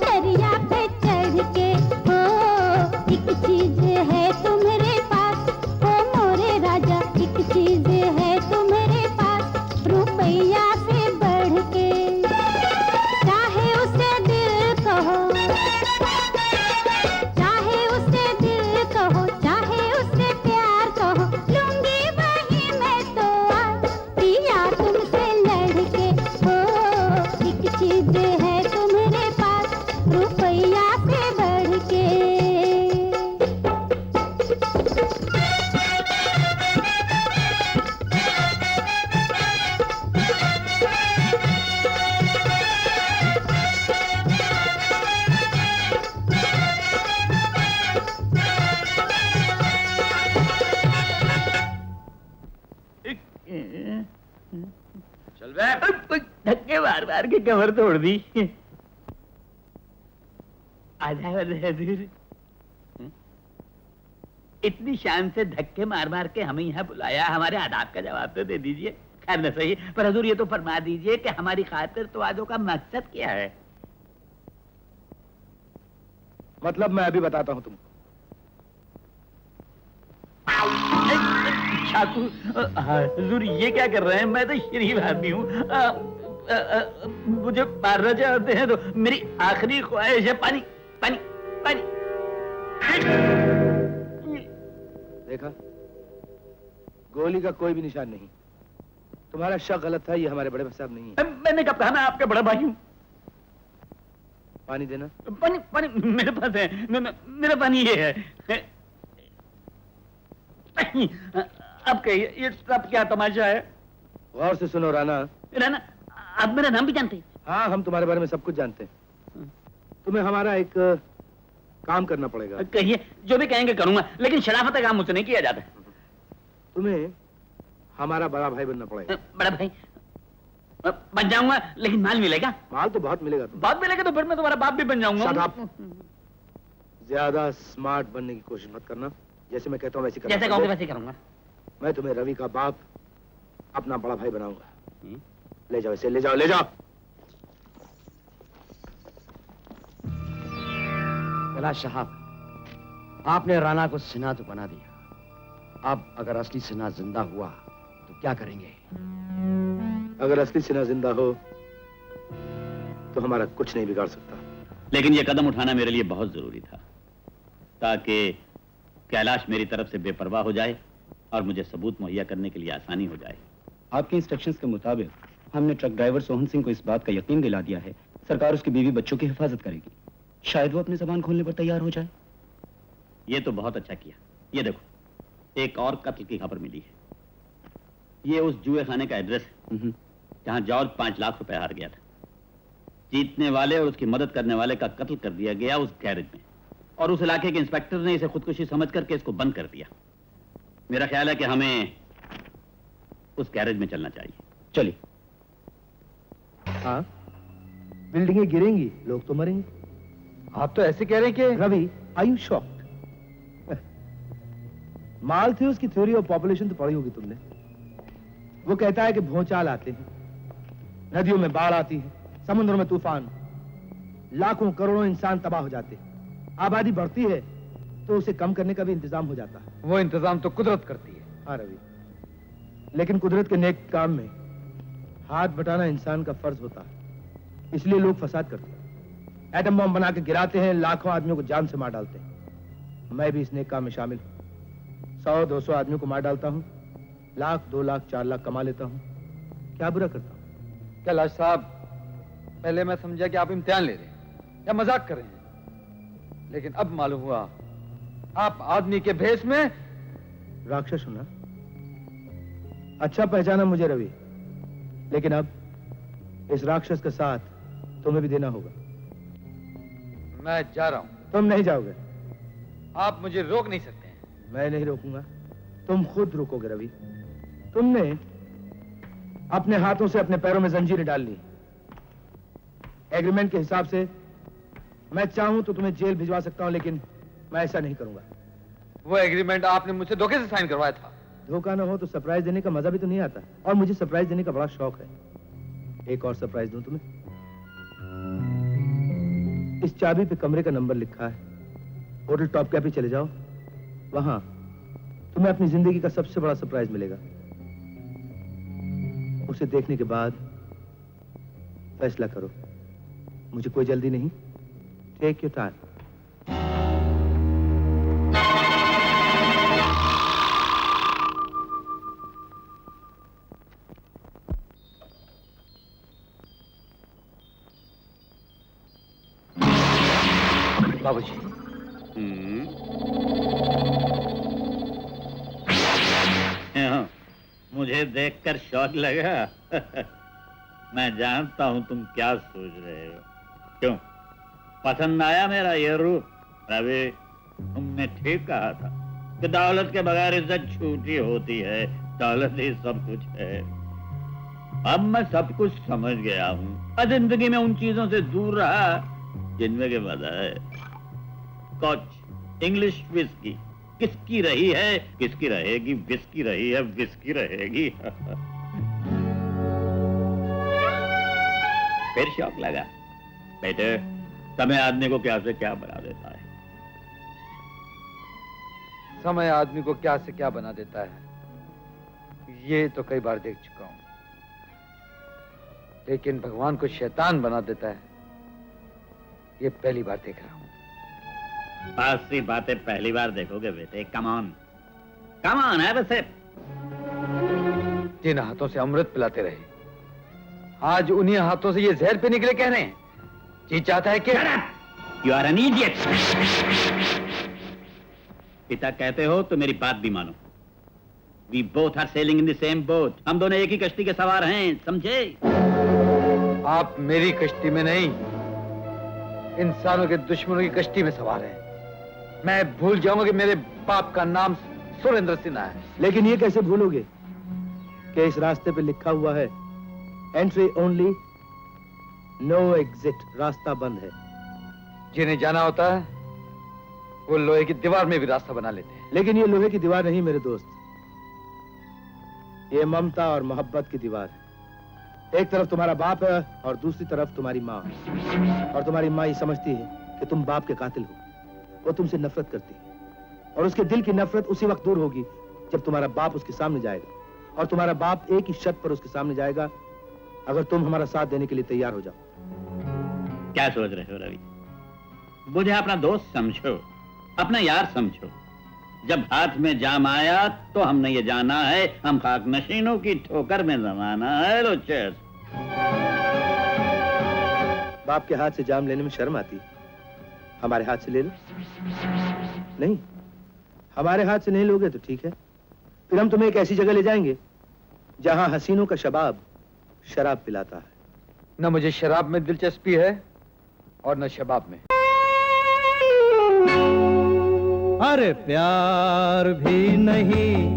दरिया पे चढ़ के हो एक चीज है तुम्हारे पास, ओ मोरे राजा एक चीज है तुम्हारे पास, रुपया से बढ़ के। चाहे उसे दिल कहो, चाहे उसे दिल कहो, चाहे उसे प्यार कहो, लूंगी वही मैं तो आज पिया तुमसे लड़के हो एक चीज है तुम्हारे पास, रुपया से बढ़ के। चल बे, धक्के मार मार के कमर तोड़ दी। आजा बहादुर, इतनी शान से धक्के मार मार के हमें यहाँ बुलाया, हमारे आदाब का जवाब तो दे दीजिए। खैर न सही, पर हजूर ये तो फरमा दीजिए कि हमारी खातिर तो आजो का मकसद क्या है? मतलब मैं अभी बताता हूँ तुमको। ठाकुर, हजूर ये क्या कर रहे हैं? मैं तो शरीफ आदमी हूँ, मुझे मारना चाहते हैं तो मेरी आखिरी ख्वाहिश है पानी पानी पानी। देखा, गोली का कोई भी निशान नहीं। तुम्हारा शक गलत था, ये हमारे बड़े भाई साहब नहीं है। मैंने कब कहा मैं आपका बड़ा भाई हूँ? पानी देना। पानी पानी मेरे पास है, मेरा पानी ये है। अब कहिए ये सब क्या तमाशा है? गौर से सुनो राणा। राणा, आप मेरा नाम भी जानते हैं? हाँ, हम तुम्हारे बारे में सब कुछ जानते हैं। तुम्हें हमारा एक काम करना पड़ेगा। कहिए, जो भी कहेंगे करूंगा, लेकिन शराफत का काम मुझसे नहीं किया जाता। तुम्हें हमारा बड़ा भाई बनना पड़ेगा। बड़ा भाई बन जाऊंगा, लेकिन माल मिलेगा? माल तो बहुत मिलेगा। बहुत मिलेगा तो फिर मैं तुम्हारा बाप भी बन जाऊंगा। Shut up। ज्यादा स्मार्ट बनने की कोशिश मत करना, जैसे मैं कहता हूँ वैसे करना। जैसे कहोगे वैसे करूंगा। मैं तुम्हें रवि का बाप, अपना बड़ा भाई बनाऊंगा। ले जाओ इसे, ले जाओ, ले जाओ। कैलाश साहब, आपने राणा को सिन्हा तो बना दिया, अब अगर असली सिन्हा जिंदा हुआ तो क्या करेंगे? अगर असली सिन्हा जिंदा हो तो हमारा कुछ नहीं बिगाड़ सकता। लेकिन यह कदम उठाना मेरे लिए बहुत जरूरी था, ताकि कैलाश मेरी तरफ से बेपरवाह हो जाए और मुझे सबूत मुहैया करने के लिए आसानी हो जाए। आपके इंस्ट्रक्शंस के मुताबिक हमने ट्रक ड्राइवर सोहन सिंह को इस बात का यकीन दिला दिया है, सरकार उसकी बीवी बच्चों की हिफाजत करेगी। शायद वो अपनी जबान खोलने पर तैयार हो जाए। ये तो बहुत अच्छा किया। ये देखो, एक और कत्ल की खबर मिली है। ये उस जुए खाने का एड्रेस है जहां जॉर्ज 5 लाख रुपए हार गया था। जीतने वाले और उसकी मदद करने वाले का कत्ल कर दिया गया उस गैरेज में, और उस इलाके के इंस्पेक्टर ने इसे खुदकुशी समझ करके इसको बंद कर दिया। मेरा ख्याल है कि हमें उस गैरेज में चलना चाहिए। चलिए। हाँ, बिल्डिंगें गिरेंगी, लोग तो मरेंगे। आप तो ऐसे कह रहे हैं कि रवि, आर यू शॉक्ड? माल थे उसकी थ्योरी ऑफ पॉपुलेशन तो पढ़ी होगी तुमने। वो कहता है कि भूचाल आते हैं, नदियों में बाढ़ आती है, समुद्रों में तूफान, लाखों करोड़ों इंसान तबाह हो जाते हैं। आबादी बढ़ती है तो उसे कम करने का भी इंतजाम हो जाता है। वो इंतजाम तो कुदरत करती है। हाँ रवि, लेकिन कुदरत के नेक काम में हाथ बटाना इंसान का फर्ज होता है, इसलिए लोग फसाद करते हैं, एटम बम बना के गिराते हैं, लाखों आदमियों को जान से मार डालते हैं। मैं भी इस नेक काम में शामिल हूँ। 100-200 आदमियों को मार डालता हूँ, 1 लाख 2 लाख 4 लाख कमा लेता हूँ। क्या बुरा करता हूँ? कैलाश साहब, पहले मैं समझा कि आप इम्तिहान ले रहे हैं या मजाक कर रहे हैं, लेकिन अब मालूम हुआ आप आदमी के भेष में राक्षस हूं ना। अच्छा पहचाना मुझे रवि, लेकिन अब इस राक्षस का साथ तुम्हें भी देना होगा। मैं जा रहा हूं। तुम नहीं जाओगे। आप मुझे रोक नहीं सकते हैं। मैं नहीं रोकूंगा, तुम खुद रुकोगे रवि। तुमने अपने हाथों से अपने पैरों में जंजीरें डाल ली। एग्रीमेंट के हिसाब से मैं चाहूं तो तुम्हें जेल भिजवा सकता हूं, लेकिन मैं ऐसा नहीं करूंगा। वो एग्रीमेंट आपने मुझसे धोखे से साइन करवाया था। धोखा ना हो तो सरप्राइज देने का मजा भी तो नहीं आता, और मुझे सरप्राइज देने का बड़ा शौक है। एक और सरप्राइज दूं तुम्हें? इस चाबी पे कमरे का नंबर लिखा है। होटल टॉप कैफे चले जाओ, वहां तुम्हें अपनी जिंदगी का सबसे बड़ा सरप्राइज मिलेगा। उसे देखने के बाद फैसला करो। मुझे कोई जल्दी नहीं। Take your time. बाबूजी। मुझे देखकर शौक लगा। मैं जानता हूं तुम क्या सोच रहे हो। क्यों पसंद आया मेरा ये रूप? रवि, तुमने ठीक कहा था कि दौलत के बगैर इज्जत छूटी होती है, दौलत ही सब कुछ है। अब मैं सब कुछ समझ गया हूँ। जिंदगी में उन चीजों से दूर रहा जिनमें के मजा है। स्कॉच, इंग्लिश विस्की किसकी रही है, किसकी रहेगी? विस्की रही है, विस्की रहेगी। फिर शौक लगा। बेटे, समय आदमी को क्या से क्या बना देता है। समय आदमी को क्या से क्या बना देता है, ये तो कई बार देख चुका हूं। लेकिन भगवान को शैतान बना देता है, ये पहली बार देख रहा हूं। बात सी बातें पहली बार देखोगे बेटे। कमान है वैसे। जिन हाथों से अमृत पिलाते रहे, आज उन्हीं हाथों से ये जहर पे निकले कह रहे हैं। जी चाहता है कि यू आर एन इडियट। पिता कहते हो तो मेरी बात भी मानो। We both are sailing in the same boat. हम दोनों एक ही कश्ती के सवार हैं, समझे? आप मेरी कश्ती में नहीं, इंसानों के दुश्मनों की कश्ती में सवार हैं। मैं भूल जाऊंगा कि मेरे बाप का नाम सुरेंद्र सिन्हा है। लेकिन ये कैसे भूलोगे कि इस रास्ते पे लिखा हुआ है एंट्री ओनली, नो एग्जिट। रास्ता बंद है। जिन्हें जाना होता है वो लोहे की दीवार में भी रास्ता बना लेते हैं। लेकिन ये लोहे की दीवार नहीं मेरे दोस्त, ये ममता और मोहब्बत की दीवार है। एक तरफ तुम्हारा बाप है और दूसरी तरफ तुम्हारी माँ। और तुम्हारी माँ ये समझती है कि तुम बाप के कातिल हो। वो तुमसे नफरत करती है और उसके दिल की नफरत उसी वक्त दूर होगी जब तुम्हारा बाप उसके सामने जाएगा। और तुम्हारा बाप एक ही शर्त पर उसके सामने जाएगा, अगर तुम हमारा साथ देने के लिए तैयार हो जाओ। क्या सोच रहे हो रवि? मुझे अपना दोस्त समझो, अपना यार समझो। जब हाथ में जाम आया तो हमने ये जाना है, हम खाक नशीनों की ठोकर में जमाना है। लो चेस। बाप के हाथ से जाम लेने में शर्म आती, हमारे हाथ से ले लो। नहीं, हमारे हाथ से नहीं लोगे तो ठीक है, फिर हम तुम्हें एक ऐसी जगह ले जाएंगे जहां हसीनों का शबाब शराब पिलाता है। न मुझे शराब में दिलचस्पी है और न शबाब में। अरे प्यार भी नहीं,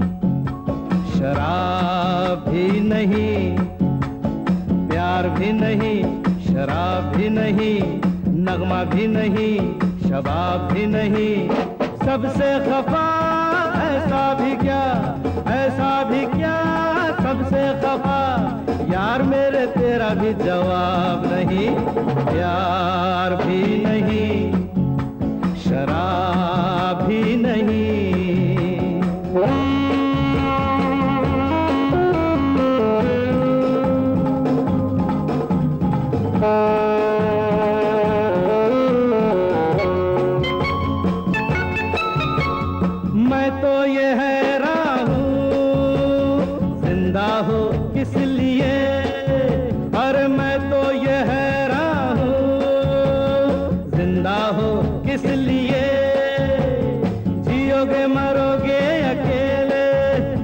शराब भी नहीं, प्यार भी नहीं, शराब भी नहीं, नगमा भी नहीं, शबाब भी नहीं, सबसे खफा ऐसा भी क्या, ऐसा भी क्या, सबसे खफा यार मेरे तेरा भी जवाब नहीं। प्यार भी नहीं, शराब भी नहीं। मैं तो ये हैरान हूँ जिंदा हो किस लिए, अरे मैं तो ये हैरान हूँ जिंदा हो किस लिए। जियोगे मरोगे अकेले,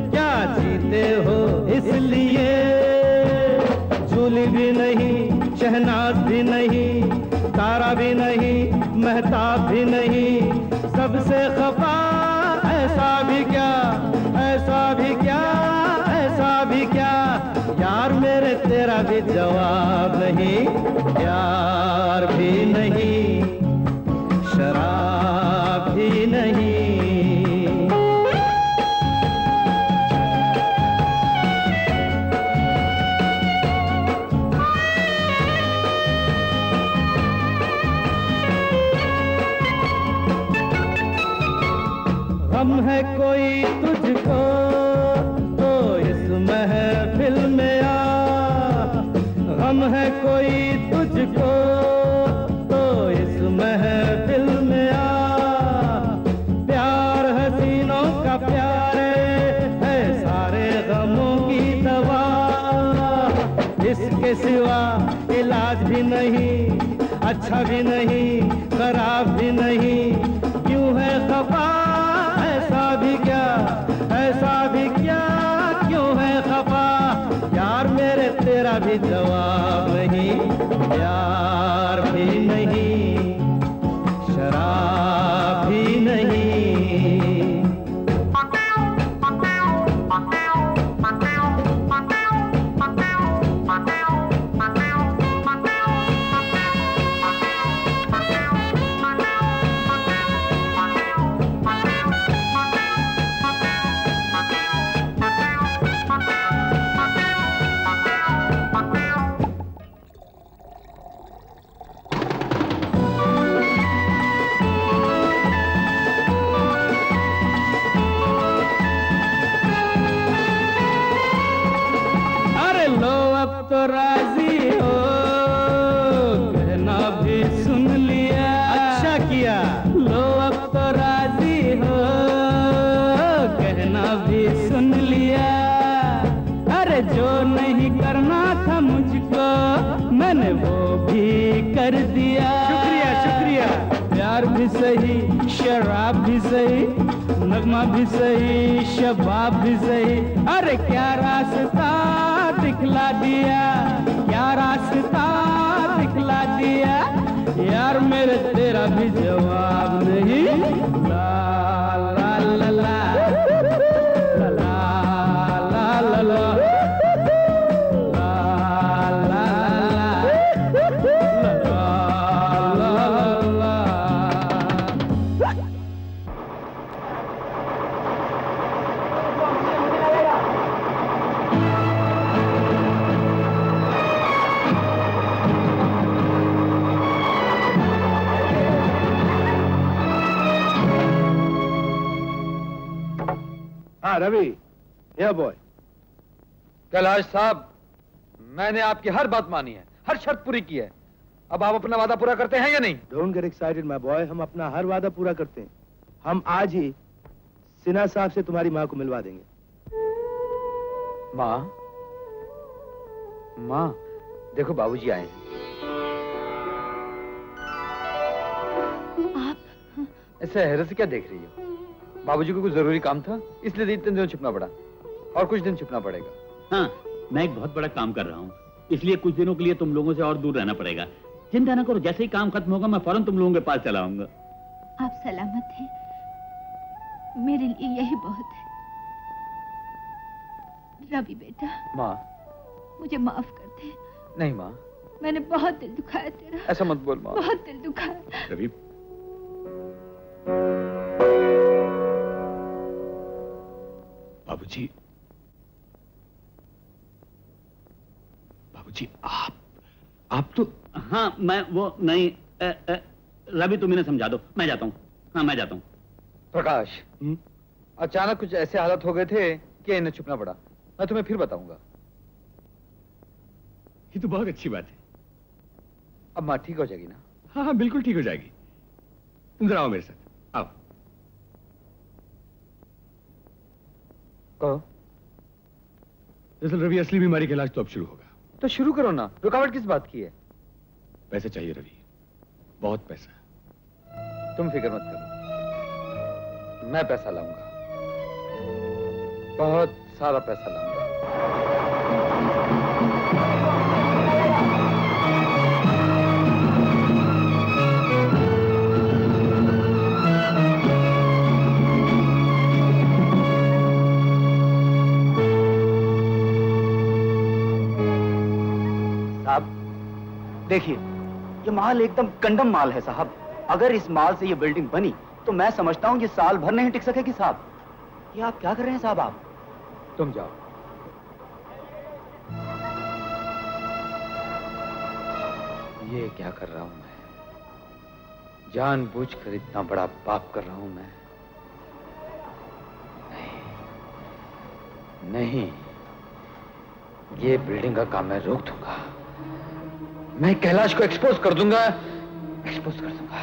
क्या जीते हो इसलिए। झूली भी नहीं, शहनाज भी नहीं, तारा भी नहीं, महताब भी नहीं, सबसे खफा ऐसा भी क्या, ऐसा भी क्या, ऐसा भी क्या, यार मेरे तेरा भी जवाब नहीं। प्यार भी नहीं, शराब भी नहीं। है कोई तुझको तो इस महफिल में आ, गम है कोई तुझको तो इस महफिल में आ, प्यार हसीनों का प्यार है सारे गमों की दवा, इसके सिवा इलाज भी नहीं, अच्छा भी नहीं, खराब भी नहीं, क्यों है खफा ऐसा भी क्या, ऐसा भी क्या, क्यों है खफा यार मेरे तेरा भी जवाब नहीं, प्यार भी नहीं, शराब भी नहीं। तो राजी हो कहना भी सुन लिया, अच्छा किया, लो अब तो राजी हो कहना भी सुन लिया, अरे जो नहीं करना था मुझको मैंने वो भी कर दिया। शुक्रिया शुक्रिया। प्यार भी सही, शराब भी सही, नगमा भी सही, शबाब भी सही, अरे क्या रास्ता दिखला दिया, क्या रास्ता दिखला दिया यार मेरे तेरा भी जवाब नहीं। ला ला ला ला ला ला ला ला रवि, ये बॉय। कैलाश साहब, मैंने आपकी हर बात मानी है, हर शर्त पूरी की है। अब आप अपना वादा पूरा करते हैं या नहीं? Don't get excited my boy, हम अपना हर वादा पूरा करते हैं। हम आज ही सिन्हा साहब से तुम्हारी माँ को मिलवा देंगे। माँ, माँ, देखो बाबूजी आए हैं। आप ऐसे हैरत से क्या देख रही हो? बाबूजी को कुछ जरूरी काम था, इसलिए इतने दिनों छुपना पड़ा, और कुछ दिन छुपना पड़ेगा। हाँ, मैं एक बहुत बड़ा काम कर रहा हूँ, इसलिए कुछ दिनों के लिए तुम लोगों से और दूर रहना पड़ेगा। चिंता ना करो, जैसे ही काम खत्म होगा मैं फौरन तुम लोगों के पास चला आऊंगा। आप सलामत हैं, मेरे लिए यही बहुत है। रवि बेटा, माँ, मुझे माफ कर दे। नहीं माँ, मैंने बहुत दिल दुखाया तेरा। ऐसा मत बोल माँ। बहुत दिल दुखाया। रवि, बाबूजी, बाबूजी, आप तो। हाँ, मैं वो नहीं, रवि तुम इन्हें समझा दो, मैं जाता हूँ। हाँ, मैं जाता हूँ। प्रकाश, अचानक कुछ ऐसे हालत हो गए थे कि इन्हें छुपना पड़ा। मैं तुम्हें फिर बताऊंगा। ये तो बहुत अच्छी बात है। अब माँ ठीक हो जाएगी ना? हाँ हाँ, बिल्कुल ठीक हो जाएगी। तुम जरा आओ मेरे साथ, आओ। कहो। दरअसल रवि, असली बीमारी का इलाज तो अब शुरू होगा। तो शुरू करो ना, रुकावट किस बात की है? पैसा चाहिए रवि, बहुत पैसा। तुम फिक्र मत करो, मैं पैसा लाऊंगा, बहुत सारा पैसा लाऊंगा। देखिए, ये माल एकदम कंडम माल है साहब। अगर इस माल से ये बिल्डिंग बनी तो मैं समझता हूँ ये साल भर नहीं टिक सकेगी साहब। ये आप क्या कर रहे हैं साहब? आप तुम जाओ। ये क्या कर रहा हूं मैं? जानबूझकर इतना बड़ा पाप कर रहा हूं मैं। नहीं, ये बिल्डिंग का काम मैं रोक दूंगा। मैं कैलाश को एक्सपोज कर दूंगा, एक्सपोज कर दूंगा।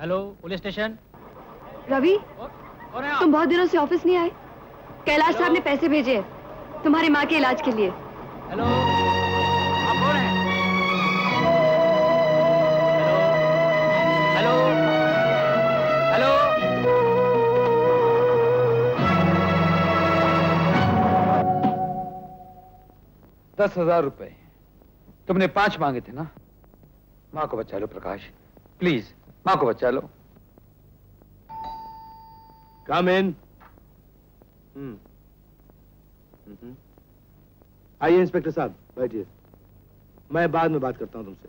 Hello, police station. रवि, तुम बहुत दिनों से ऑफिस नहीं आए। कैलाश साहब ने पैसे भेजे हैं तुम्हारी माँ के इलाज के लिए। हेलो, आप कौन हैं? Hello, hello, hello. 10,000 रुपए तुमने 5 मांगे थे ना? माँ को बचा लो प्रकाश, प्लीज माँ को बचा लो। Come in. आइए इंस्पेक्टर साहब, बैठिए। मैं बाद में बात करता हूं तुमसे।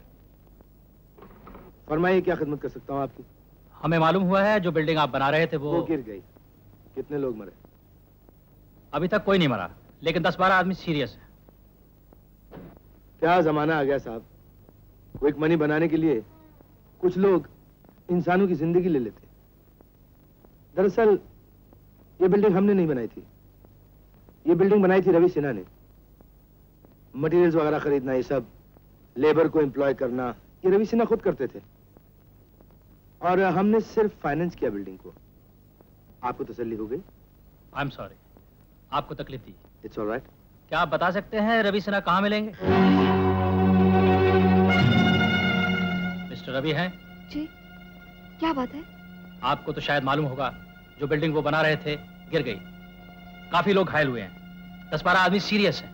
फरमाइए, क्या खिदमत कर सकता हूं आपकी? हमें मालूम हुआ है जो बिल्डिंग आप बना रहे थे वो गिर गई। कितने लोग मरे? अभी तक कोई नहीं मरा, लेकिन 10-12 आदमी सीरियस है। क्या जमाना आ गया साहब। क्विक मनी बनाने के लिए कुछ लोग इंसानों की जिंदगी ले लेते। दरअसल ये बिल्डिंग हमने नहीं बनाई थी, ये बिल्डिंग बनाई थी रवि सिन्हा ने। मटेरियल्स वगैरह खरीदना, ये सब, लेबर को एम्प्लॉय करना, ये रवि सिन्हा खुद करते थे। और हमने सिर्फ फाइनेंस किया बिल्डिंग को। आपको तसल्ली हो गई? आई एम सॉरी, आपको तकलीफ दी। It's alright. क्या आप बता सकते हैं रवि सिन्हा कहाँ मिलेंगे? मिस्टर रवि हैं? जी, क्या बात है? आपको तो शायद मालूम होगा, जो बिल्डिंग वो बना रहे थे गिर गई। काफी लोग घायल हुए हैं, 10-12 आदमी सीरियस हैं।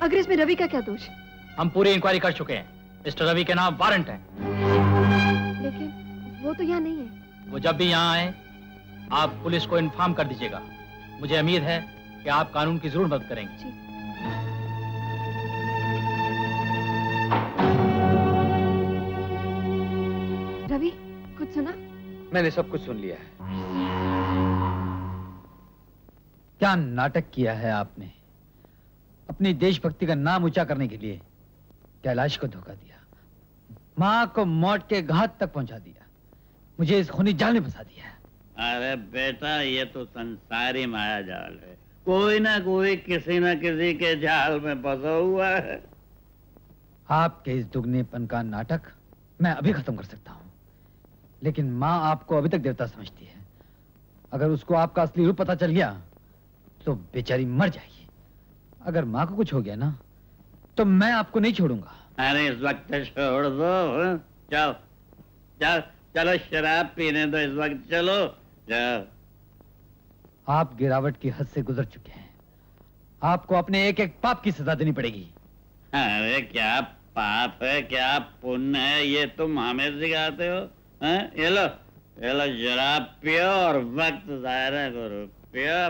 मगर इसमें रवि का क्या दोष? हम पूरी इंक्वायरी कर चुके हैं। मिस्टर रवि के नाम वारंट है। लेकिन वो तो यहाँ नहीं है। वो जब भी यहाँ आए आप पुलिस को इन्फॉर्म कर दीजिएगा। मुझे उम्मीद है कि आप कानून की जरूर मदद करेंगे। रवि, कुछ सुना? मैंने सब कुछ सुन लिया है। क्या नाटक किया है आपने? अपनी देशभक्ति का नाम ऊंचा करने के लिए कैलाश को धोखा दिया, मां को मौत के घाट तक पहुंचा दिया, मुझे इस खूनी जाल में फंसा दिया। अरे बेटा, ये तो संसारी माया जाल है। कोई ना कोई किसी ना किसी के जाल में फंसा हुआ है। आपके इस दुगनेपन का नाटक मैं अभी खत्म कर सकता हूं, लेकिन मां आपको अभी तक देवता समझती है। अगर उसको आपका असली रूप पता चल गया तो बेचारी मर जाएगी। अगर मां को कुछ हो गया ना तो मैं आपको नहीं छोड़ूंगा। अरे इस वक्त छोड़ दो। जाओ जाओ, चलो शराब पीने दो इस वक्त, चलो जाओ। आप गिरावट की हद से गुजर चुके हैं। आपको अपने एक एक पाप की सजा देनी पड़ेगी। अरे क्या पाप है, क्या पुण्य है, ये तुम हमें सिखाते हो? ये लो शराब पियो और वक्त जाया करो। पियो।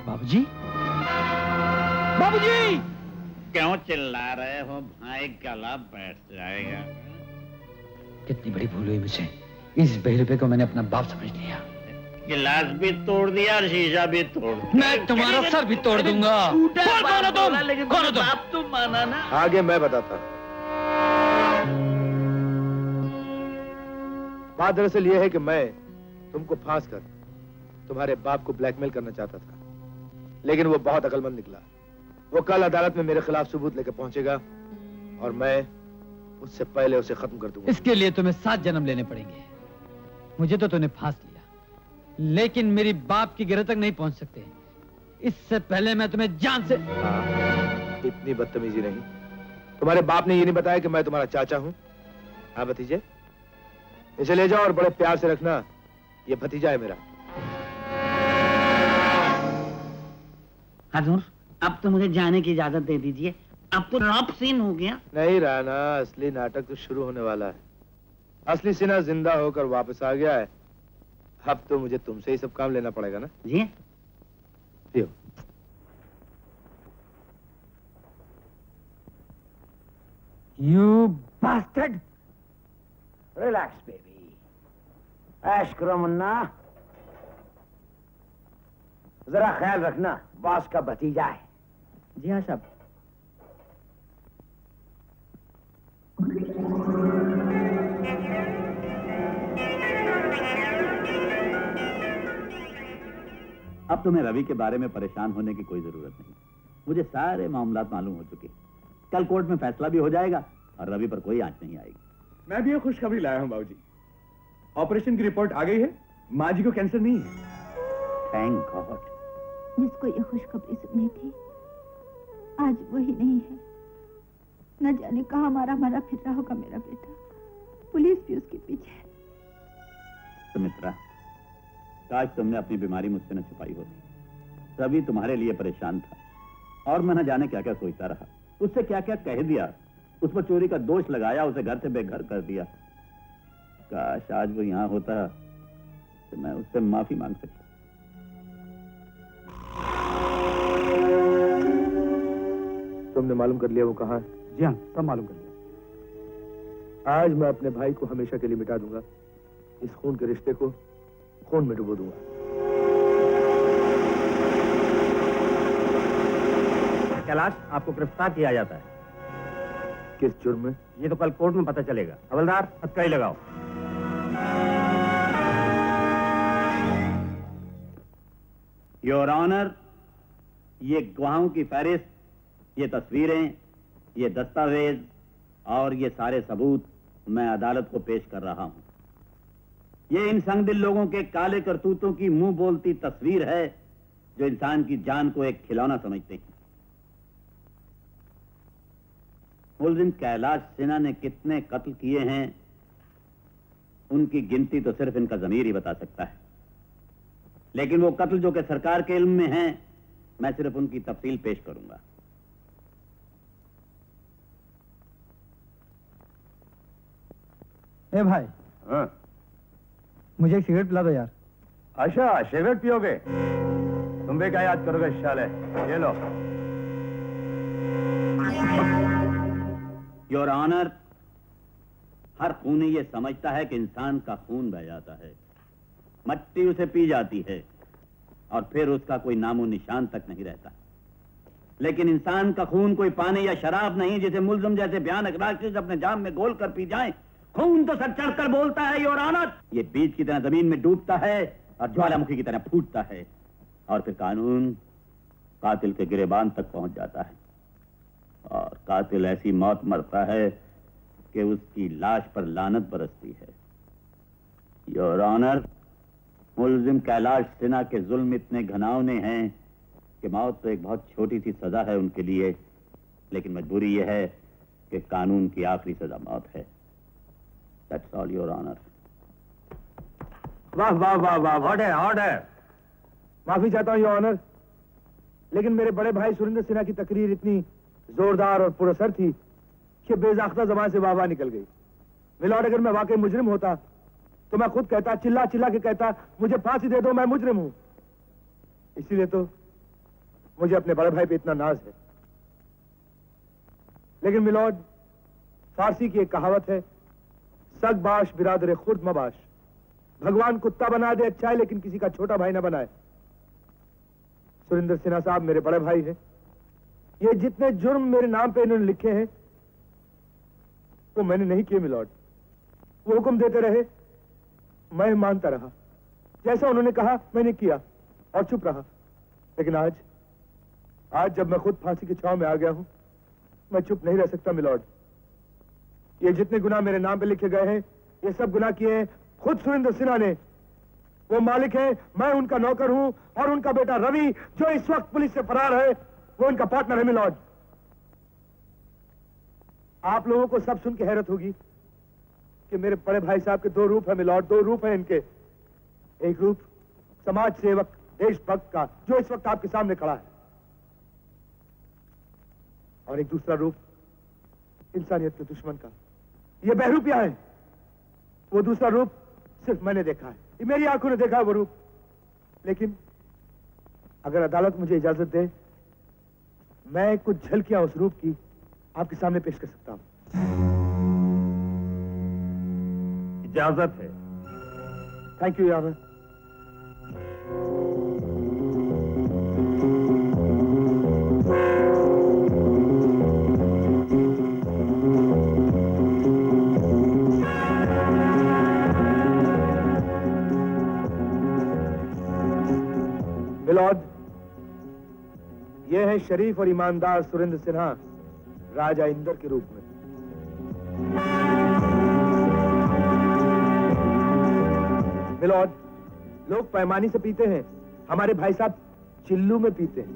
बाबूजी, बाबूजी! क्यों चिल्ला रहे हो भाई? गला बैठ जाएगा। कितनी बड़ी भूल हुई मुझसे। इस बेरुपए को मैंने अपना बाप समझ लिया। गिलास भी तोड़ दिया और शीशा भी तोड़ दिया। मैं तुम्हारा सर भी तोड़ दूंगा। कौन हो तुम? बाप तुम माना ना। आगे मैं बताता। बात दरअसल यह है कि मैं तुमको फांस कर तुम्हारे बाप को ब्लैकमेल करना चाहता था, लेकिन वो बहुत अकलमंद निकला। वो कल अदालत में मेरे खिलाफ सबूत लेकर पहुंचेगा और मैं उससे पहले उसे खत्म कर दूंगा। इसके लिए तुम्हें 7 जन्म लेने पड़ेंगे। मुझे तो तूने फांस लिया, लेकिन मेरी बाप की गिरह तक नहीं पहुंच सकते। इससे पहले मैं तुम्हें जान से। इतनी बदतमीजी नहीं। तुम्हारे बाप ने ये नहीं बताया कि मैं तुम्हारा चाचा हूं? हाँ भतीजे, इसे ले जाओ और बड़े प्यार से रखना। ये भतीजा है मेरा। हजूर, अब तो मुझे जाने की इजाजत दे दीजिए। अब तो रॉप सीन हो गया। नहीं राना, असली नाटक तो शुरू होने वाला है। असली सिन्हा जिंदा होकर वापस आ गया है। अब तो मुझे तुमसे ही सब काम लेना पड़ेगा ना? जी। You bastard! Relax, baby. ऐश करो मुन्ना। जरा ख्याल रखना, बॉस का भतीजा है। जी हाँ साहब। अब तुम्हें रवि के बारे में परेशान होने की कोई जरूरत नहीं। मुझे सारे मामलात मालूम हो चुके। कल कोर्ट में फैसला भी हो जाएगा और रवि पर कोई आंच नहीं आएगी। मैं भी ये खुशखबरी लाया हूं बाबूजी। ऑपरेशन की रिपोर्ट आ गई है। माँ जी को कैंसर नहीं है। Thank God. जिसको ये खुशखबरी सुननी थी आज वही नहीं है। न जाने कहाँ मारा मारा फिर रहा होगा मेरा बेटा। पुलिस भी उसके पीछे है। सुमित्रा, काश तुमने अपनी बीमारी मुझसे न छुपाई होती। रवि तुम्हारे लिए परेशान था और मैं न जाने क्या क्या सोचता रहा। उससे क्या क्या कह दिया, उस पर चोरी का दोष लगाया, उसे घर से बेघर कर दिया। काश आज वो यहाँ होता तो मैं उससे माफी मांग सकता। तुमने मालूम कर लिया वो कहाँ है? जी हाँ, सब मालूम कर लिया। आज मैं अपने भाई को हमेशा के लिए मिटा दूंगा। इस खून के रिश्ते को खून में डुबो दूंगा। कैलाश, आपको गिरफ्तार किया जाता है। किस जुर्म में? ये तो कल कोर्ट में पता चलेगा। हवलदार, हथकड़ी लगाओ। योर ऑनर, ये गवाहों की फहरिस्त, ये तस्वीरें, ये दस्तावेज और ये सारे सबूत मैं अदालत को पेश कर रहा हूं। ये इन संगदिल लोगों के काले करतूतों की मुंह बोलती तस्वीर है जो इंसान की जान को एक खिलौना समझते हैं। मुलजिम कैलाश सिन्हा ने कितने कत्ल किए हैं उनकी गिनती तो सिर्फ इनका ज़मीर ही बता सकता है। लेकिन वो कत्ल जो कि सरकार के इल्म में हैं, मैं सिर्फ उनकी तफसील पेश करूंगा। ए भाई, हाँ? मुझे एक सिगरेट पिला दो यार। अच्छा, सिगरेट पियोगे? तुम भी क्या याद करोगे साले? ये लो। योर ऑनर, हर खूनी ये समझता है कि इंसान का खून बह जाता है, मट्टी उसे पी जाती है और फिर उसका कोई नामो निशान तक नहीं रहता। लेकिन इंसान का खून कोई पानी या शराब नहीं जिसे मुल्जिम जैसे भयानक राक्षस अपने जाम में घोल कर पी जाएं। खून तो सर चढ़कर बोलता है योर ऑनर। ये बीज की तरह जमीन में डूबता है और ज्वालामुखी की तरह फूटता है और फिर कानून कातिल के गिरेबान तक पहुंच जाता है और कातिल ऐसी मौत मरता है कि उसकी लाश पर लानत बरसती है। योर ऑनर, मुल्जिम कैलाश सिन्हा के जुल्म इतने घनावने हैं कि मौत तो एक बहुत छोटी सी सजा है उनके लिए, लेकिन मजबूरी यह है कि कानून की आखिरी सजा मौत है। That's all, Your Honor. वाह वाह वाह वाह, ऑर्डर ऑर्डर। माफी चाहता हूँ योर ऑनर, लेकिन मेरे बड़े भाई सुरेंद्र सिन्हा की तकरीर इतनी जोरदार और पुरअसर थी कि बेज़ाख्ता ज़बान से वाह वाह निकल गई। मिलॉर्ड, अगर मैं वाकई मुजरिम होता तो मैं खुद कहता, चिल्ला चिल्ला के कहता, मुझे फांसी दे दो, मैं मुजरिम हूं। इसीलिए तो मुझे अपने बड़े भाई पे इतना नाज है। लेकिन मिलॉर्ड, फारसी की एक कहावत है, सग बाश बिरादर खुद मबाश। भगवान कुत्ता बना दे अच्छा है, लेकिन किसी का छोटा भाई ना बनाए। सुरेंद्र सिन्हा साहब मेरे बड़े भाई हैं। ये जितने जुर्म मेरे नाम पे इन्होंने लिखे हैं वो मैंने नहीं किए मिलॉर्ड। वो हुक्म देते रहे, मैं मानता रहा, जैसा उन्होंने कहा मैंने किया और चुप रहा। लेकिन आज जब मैं खुद फांसी की छांव में आ गया हूं, मैं चुप नहीं रह सकता मिलॉर्ड। ये जितने गुनाह मेरे नाम पे लिखे गए हैं, ये सब गुनाह किए हैं खुद सुरेंद्र सिन्हा ने। वो मालिक है, मैं उनका नौकर हूं और उनका बेटा रवि जो इस वक्त पुलिस से फरार है वो उनका पार्टनर है मिलॉर्ड। आप लोगों को सब सुन के हैरत होगी कि मेरे बड़े भाई साहब के दो रूप है मिलॉर्ड, दो रूप है इनके। एक रूप समाज सेवक देशभक्त का जो इस वक्त आपके सामने खड़ा है, और एक दूसरा रूप इंसानियत के दुश्मन का। ये बहरूपिया है। वो दूसरा रूप सिर्फ मैंने देखा है, ये मेरी आंखों ने देखा है वो रूप। लेकिन अगर अदालत मुझे इजाजत दे, मैं कुछ झलकियां उस रूप की आपके सामने पेश कर सकता हूं। इजाजत है। Thank you your honour. My lord, ये है शरीफ और ईमानदार सुरेंद्र सिन्हा राजा इंदर के रूप में। मिलॉर्ड, लोग पैमानी से पीते हैं, हमारे भाई साहब चिल्लू में पीते हैं।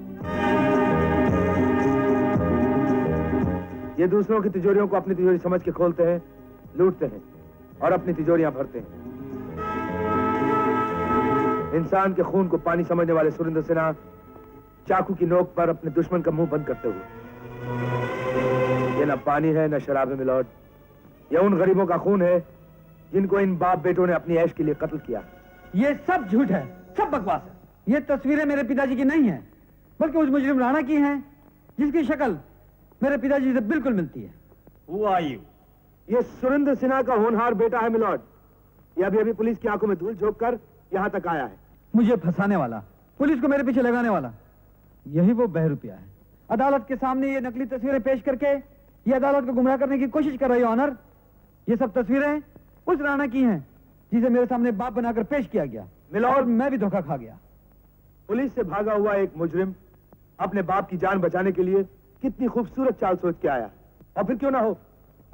ये दूसरों की तिजोरियों को अपनी तिजोरी समझ के खोलते हैं, लूटते हैं और अपनी तिजोरियां भरते हैं। इंसान के खून को पानी समझने वाले सुरेंद्र सिन्हा चाकू की नोक पर अपने दुश्मन का मुंह बंद करते हुए, ये न पानी है न शराब है मिलॉर्ड, ये उन गरीबों का खून है जिनको इन बाप बेटों ने अपनी ऐश के लिए कत्ल किया। ये सब झूठ है, सब बकवास है। ये तस्वीरें मेरे पिताजी की नहीं है, बल्कि उस मुजरिम राणा की हैं, जिसकी शक्ल मेरे पिताजी से बिल्कुल मिलती है। Who are you? ये सुरेंद्र सिन्हा का होनहार बेटा है मिलॉर्ड। ये अभी अभी पुलिस की आंखों में धूल झोंक कर यहाँ तक आया है। मुझे फंसाने वाला, पुलिस को मेरे पीछे लगाने वाला, यही वो बहरूपिया है। अदालत के सामने ये नकली तस्वीरें पेश करके ये अदालत को गुमराह करने की कोशिश कर रही है ऑनर। ये सब तस्वीरें उस राणा की हैं जिसे मेरे सामने बाप बनाकर पेश किया गया। मिलॉर्ड, मैं भी धोखा खा गया। पुलिस से भागा हुआ एक मुजरिम अपने बाप की जान बचाने के लिए कितनी खूबसूरत चाल सोच के आया। और फिर क्यों ना हो,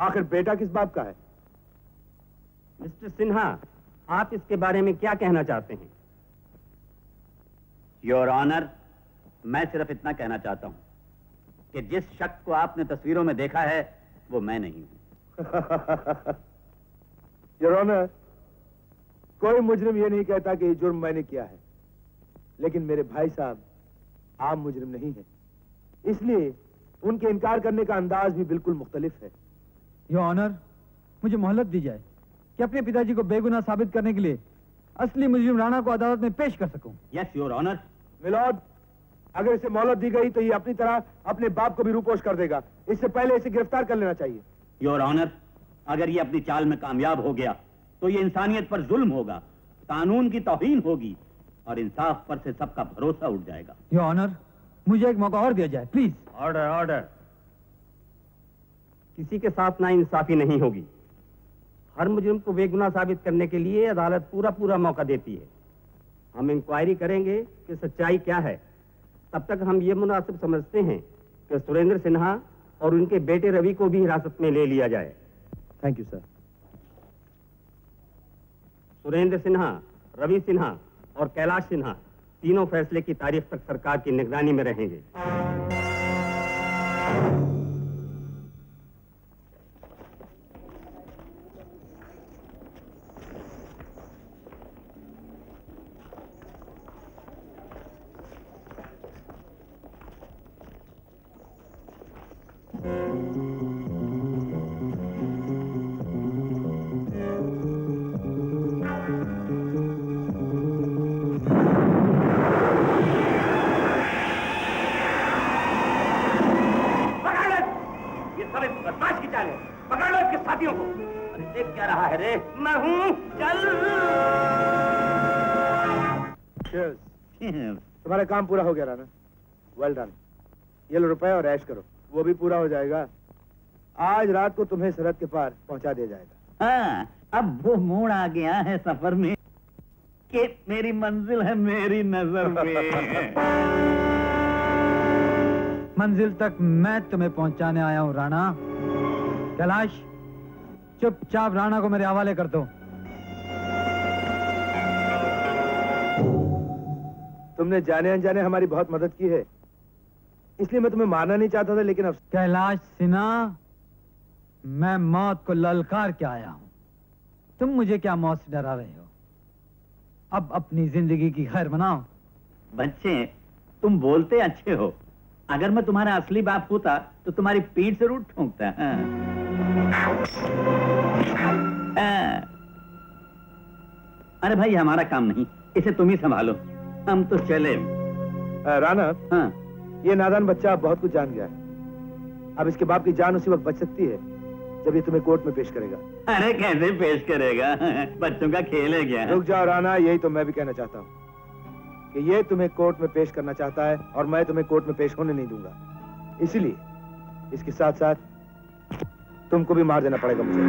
आखिर बेटा किस बाप का है? मिस्टर सिन्हा, आप इसके बारे में क्या कहना चाहते हैं? योर ऑनर, मैं सिर्फ इतना कहना चाहता हूं कि जिस शख्स को आपने तस्वीरों में देखा है वो मैं नहीं हूं। योर ऑनर, कोई मुजरिम ये नहीं कहता कि ये जुर्म मैंने किया है, लेकिन मेरे भाई साहब आम मुजरिम नहीं है, इसलिए उनके इनकार करने का अंदाज भी बिल्कुल मुख्तलिफ है। योर ऑनर, मुझे मोहलत दी जाए कि अपने पिताजी को बेगुनाह साबित करने के लिए असली मुजरिम राणा को अदालत में पेश कर सकूं। Yes your honour. मिलॉर्ड, अगर इसे मोहलत दी गई तो ये अपनी तरह अपने बाप को भी रूपोश कर देगा। इससे पहले इसे गिरफ्तार कर लेना चाहिए। योर ऑनर, अगर ये अपनी चाल में कामयाब हो गया तो ये इंसानियत पर जुल्म होगा, कानून की तौहीन होगी और इंसाफ पर से सबका भरोसा उठ जाएगा। योर ऑनर, मुझे एक मौका और दिया जाए प्लीज। Order, order. किसी के साथ नाइंसाफी नहीं होगी। हर मुजरिम को बेगुनाह साबित करने के लिए अदालत पूरा पूरा मौका देती है। हम इंक्वायरी करेंगे कि सच्चाई क्या है। तब तक हम ये मुनासिब समझते हैं कि सुरेंद्र सिन्हा और उनके बेटे रवि को भी हिरासत में ले लिया जाए। Thank you sir. Surendra Sinha, Ravi Sinha और कैलाश सिन्हा तीनों फैसले की तारीख तक सरकार की निगरानी में रहेंगे। पकड़ लो इसके साथियों को। अरे देख क्या रहा है रे? मैं हूँ, चल। तुम्हारा काम पूरा हो गया राणा, वेल डन। ये लो रुपए और ऐश करो, वो भी पूरा हो जाएगा। आज रात को तुम्हें सरहद के पार पहुंचा दिया जाएगा। हाँ, अब वो मोड़ आ गया है सफर में कि मेरी मंजिल है मेरी नजर में। मंजिल तक मैं तुम्हें पहुंचाने आया हूं राणा। कैलाश, चुपचाप राणा को मेरे हवाले कर दो। तुमने जाने अनजाने हमारी बहुत मदद की है, इसलिए मैं तुम्हें मारना नहीं चाहता था, लेकिन अब कैलाश सिन्हा, मैं मौत को ललकार के आया हूं। तुम मुझे क्या मौत से डरा रहे हो? अब अपनी जिंदगी की खैर मनाओ। बच्चे, तुम बोलते अच्छे हो। अगर मैं तुम्हारा असली बाप होता तो तुम्हारी पीठ से रूट ठोंकता। अरे भाई, हमारा काम नहीं, इसे तुम ही संभालो, हम तो चले। राणा, हाँ, ये नादान बच्चा बहुत कुछ जान गया है। अब इसके बाप की जान उसी वक्त बच सकती है जब ये तुम्हें कोर्ट में पेश करेगा। अरे कैसे पेश करेगा? बच्चों का खेल है क्या? रुक जाओ राणा, यही तो मैं भी कहना चाहता हूँ कि ये तुम्हें कोर्ट में पेश करना चाहता है और मैं तुम्हें कोर्ट में पेश होने नहीं दूंगा। इसीलिए इसके साथ साथ तुमको भी मार देना पड़ेगा मुझे।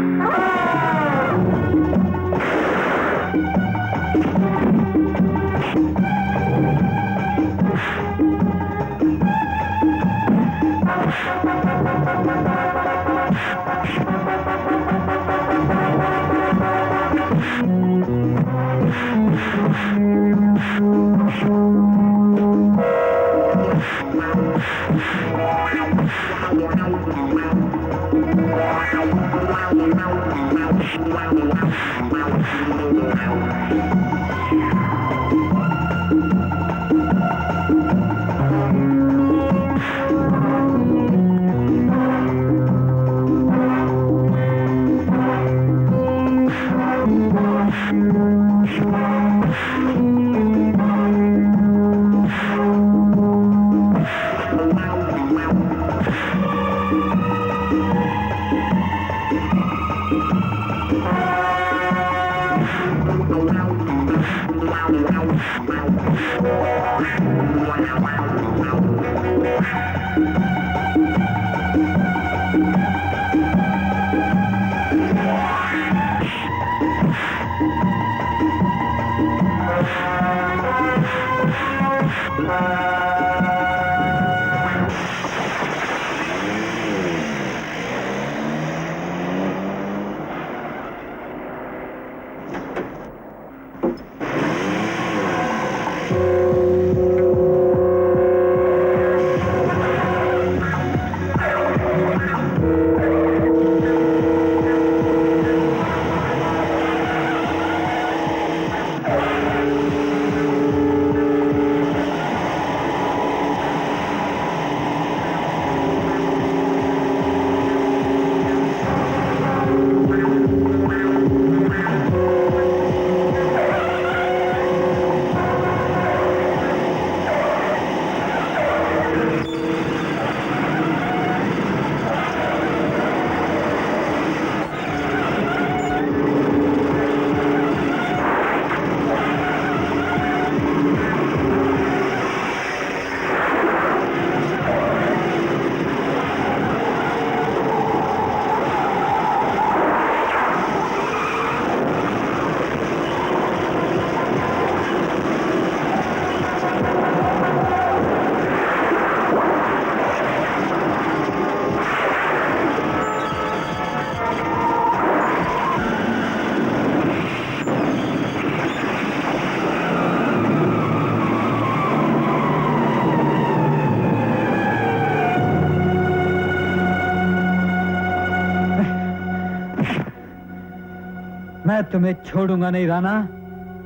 मैं तुम्हें छोड़ूंगा नहीं राणा।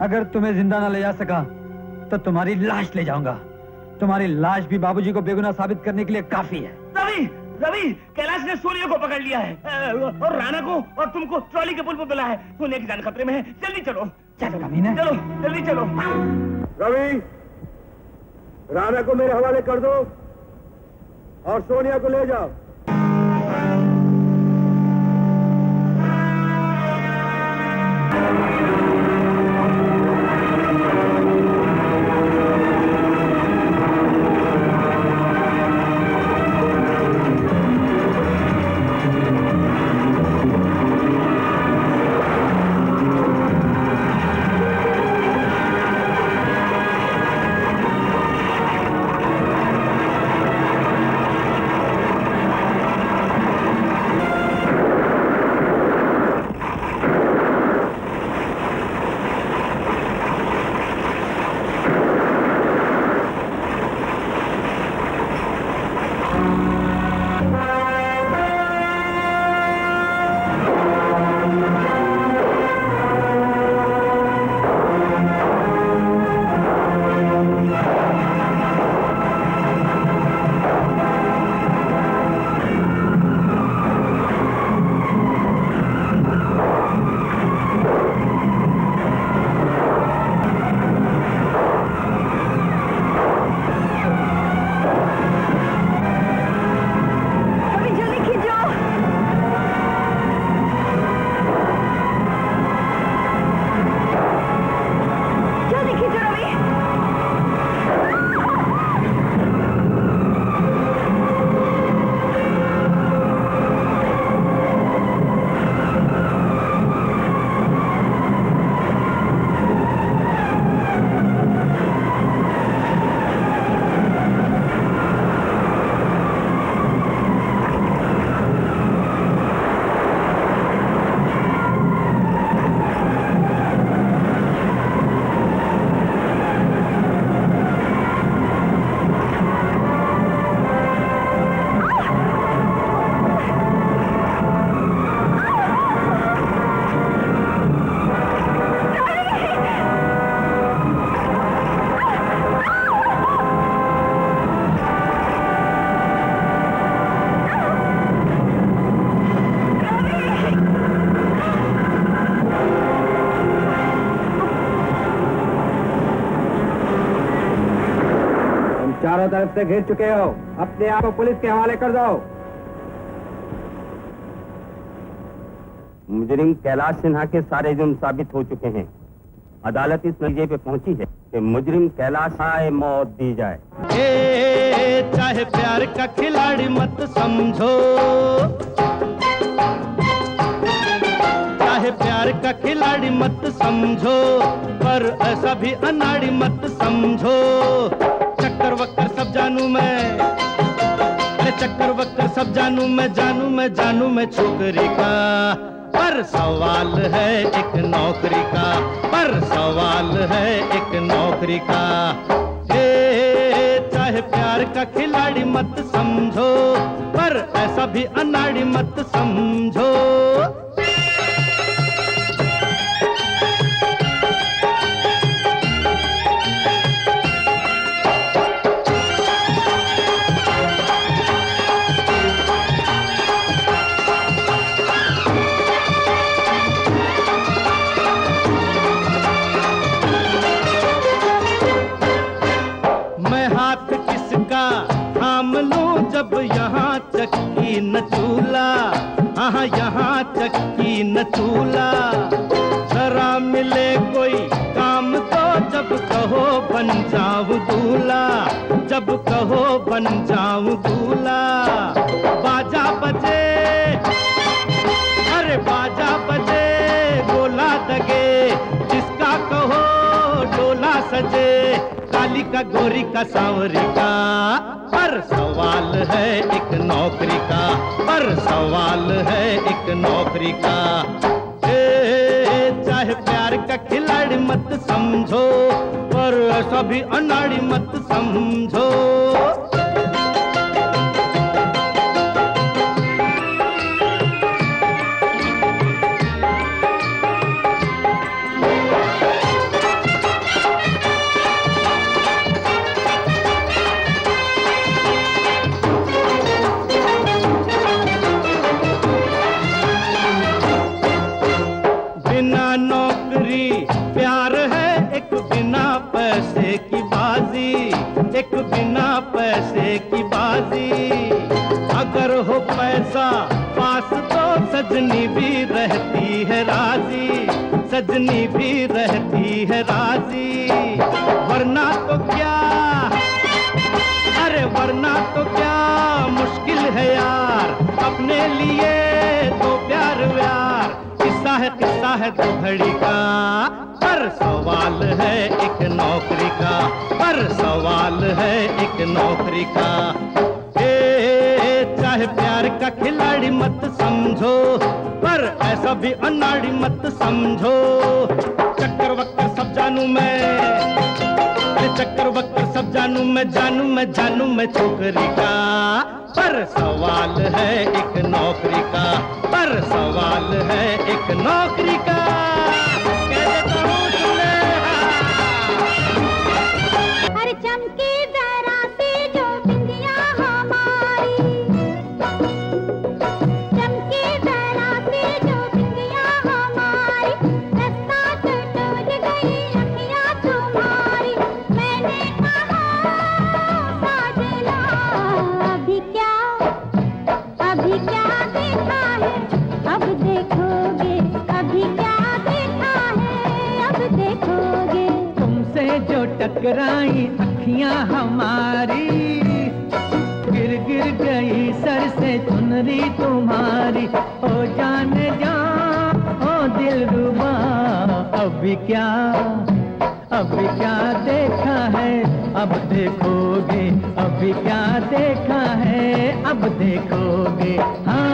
अगर तुम्हें जिंदा ना ले जा सका तो तुम्हारी लाश ले जाऊंगा। तुम्हारी लाश भी बाबूजी को बेगुनाह साबित करने के लिए काफी है। रवि, रवि, कैलाश ने सोनिया को पकड़ लिया है और राणा को और तुमको ट्रॉली के पुल पर मिला है। सोनिया की जान खतरे में है। जल्दी चलो, चलो कमीने, चलो जल्दी चलो। रवि, राणा को मेरे हवाले कर दो और सोनिया को ले जाओ। चारों तरफ से घिर चुके हो, अपने आप को पुलिस के हवाले कर दो। मुजरिम कैलाश सिन्हा के सारे जुर्म साबित हो चुके हैं। अदालत इस नतीजे पे पहुंची है कि मुजरिम कैलाश आए मौत दी जाए। चाहे प्यार का खिलाड़ी मत समझो, चाहे प्यार का खिलाड़ी मत समझो, पर ऐसा भी अनाड़ी मत समझो। चक्कर वक्कर सब जानू मैं, अरे चक्कर वक्कर सब जानू मैं, जानू मैं छोकरी का, पर सवाल है एक नौकरी का, पर सवाल है एक नौकरी का। चाहे प्यार का खिलाड़ी मत समझो, पर ऐसा भी अनाड़ी मत समझो। जब यहाँ चक्की न चूल्हा, हाँ यहाँ चक्की न चूल्हा, जरा मिले कोई काम तो जब कहो बन जाऊं दूल्हा, जब कहो बन जाऊं दूल्हा। बाजा बजे, अरे बाजा बजे, गोला दगे, जिसका कहो डोला सजे, काली का गोरी का सांवरी का, पर सवाल है एक नौकरी का, पर सवाल है एक नौकरी का। चाहे प्यार का खिलाड़ी मत समझो, पर ऐसा भी अनाड़ी मत समझो। एक बिना पैसे की बाजी, अगर हो पैसा पास तो सजनी भी रहती है राजी, सजनी भी रहती है राजी। वरना तो क्या, अरे वरना तो क्या मुश्किल है यार, अपने लिए तो प्यार व्यार, किस्सा है तो घड़ी का, पर सवाल है एक नौकरी का, पर सवाल है एक नौकरी का। चाहे प्यार का खिलाड़ी मत समझो, पर ऐसा भी अनाड़ी मत समझो। चक्कर वक्कर सब जानू मैं, अरे चक्कर वक्कर सब जानू मैं, जानू मैं छोकरी का, पर सवाल है एक नौकरी का, पर सवाल है एक नौकरी का। अरे चमके जरा से जो बिंदिया हमारी, चमके जरा से जो बिंदिया हमारी, रास्ता तो टूट गई अखियां तुम्हारी। मैंने कहा साजना अभी क्या देखा है, अब देखोगे, अभी क्या देखा है, अब देखोगे। तुमसे जो टकराई अखियां हमारी, गिर गिर गई सर से चुनरी तुम्हारी। ओ जान जा, ओ दिलरुबा, अभी क्या देखा है, अब देखोगे, अभी क्या देखा है, अब देखोगे। हाँ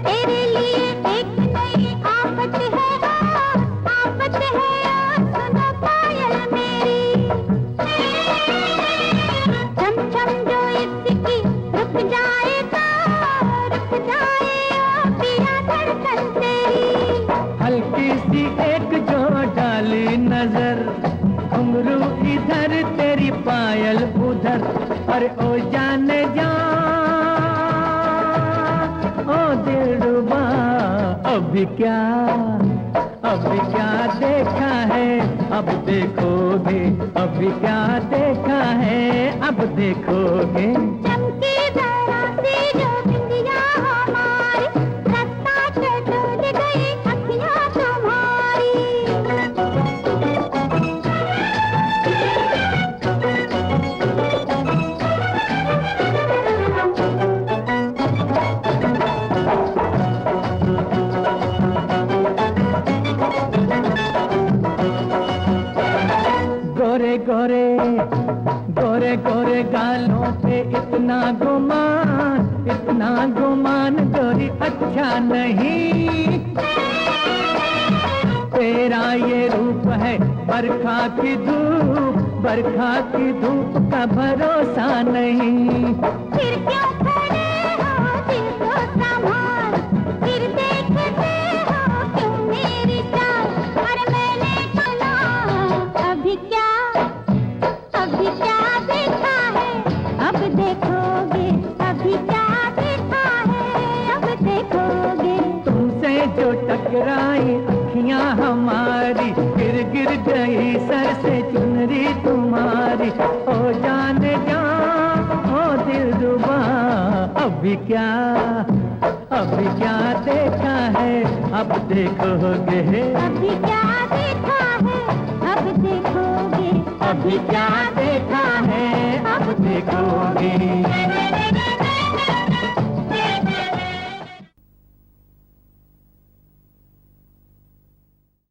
तेरे लिए एक नई आफत है, आफत पायल उधर, अरे ओ जाने जा, ओ दिलरुबा अभी क्या देखा है, अब देखोगे, अभी क्या देखा है, अब देखोगे। चमकी जरा सी जो बिंदिया हमारी, रास्ता चढ़ गई अखियां तुम्हारी। गोरे गोरे गोरे गोरे गालों पे इतना गुमान गोरी अच्छा नहीं। तेरा ये रूप है बरखा की धूप का भरोसा नहीं। फिर क्यों खड़े हो दिल को संभाल, फिर देखते हो क्यों मेरी चाल। अरे मैंने सुना अभी क्या देखा है, अब देखोगे, अभी क्या देखा है, अब देखोगे। तुमसे जो टकराई अखियां हमारी, गिर गई सर से चुनरी तुम्हारी। ओ जाने जा, ओ दिलरुबा अभी क्या देखा है, अब देखोगे। अभी क्या देखा है, अब देखोगे। अभी क्या देखा है, अब देखोगे।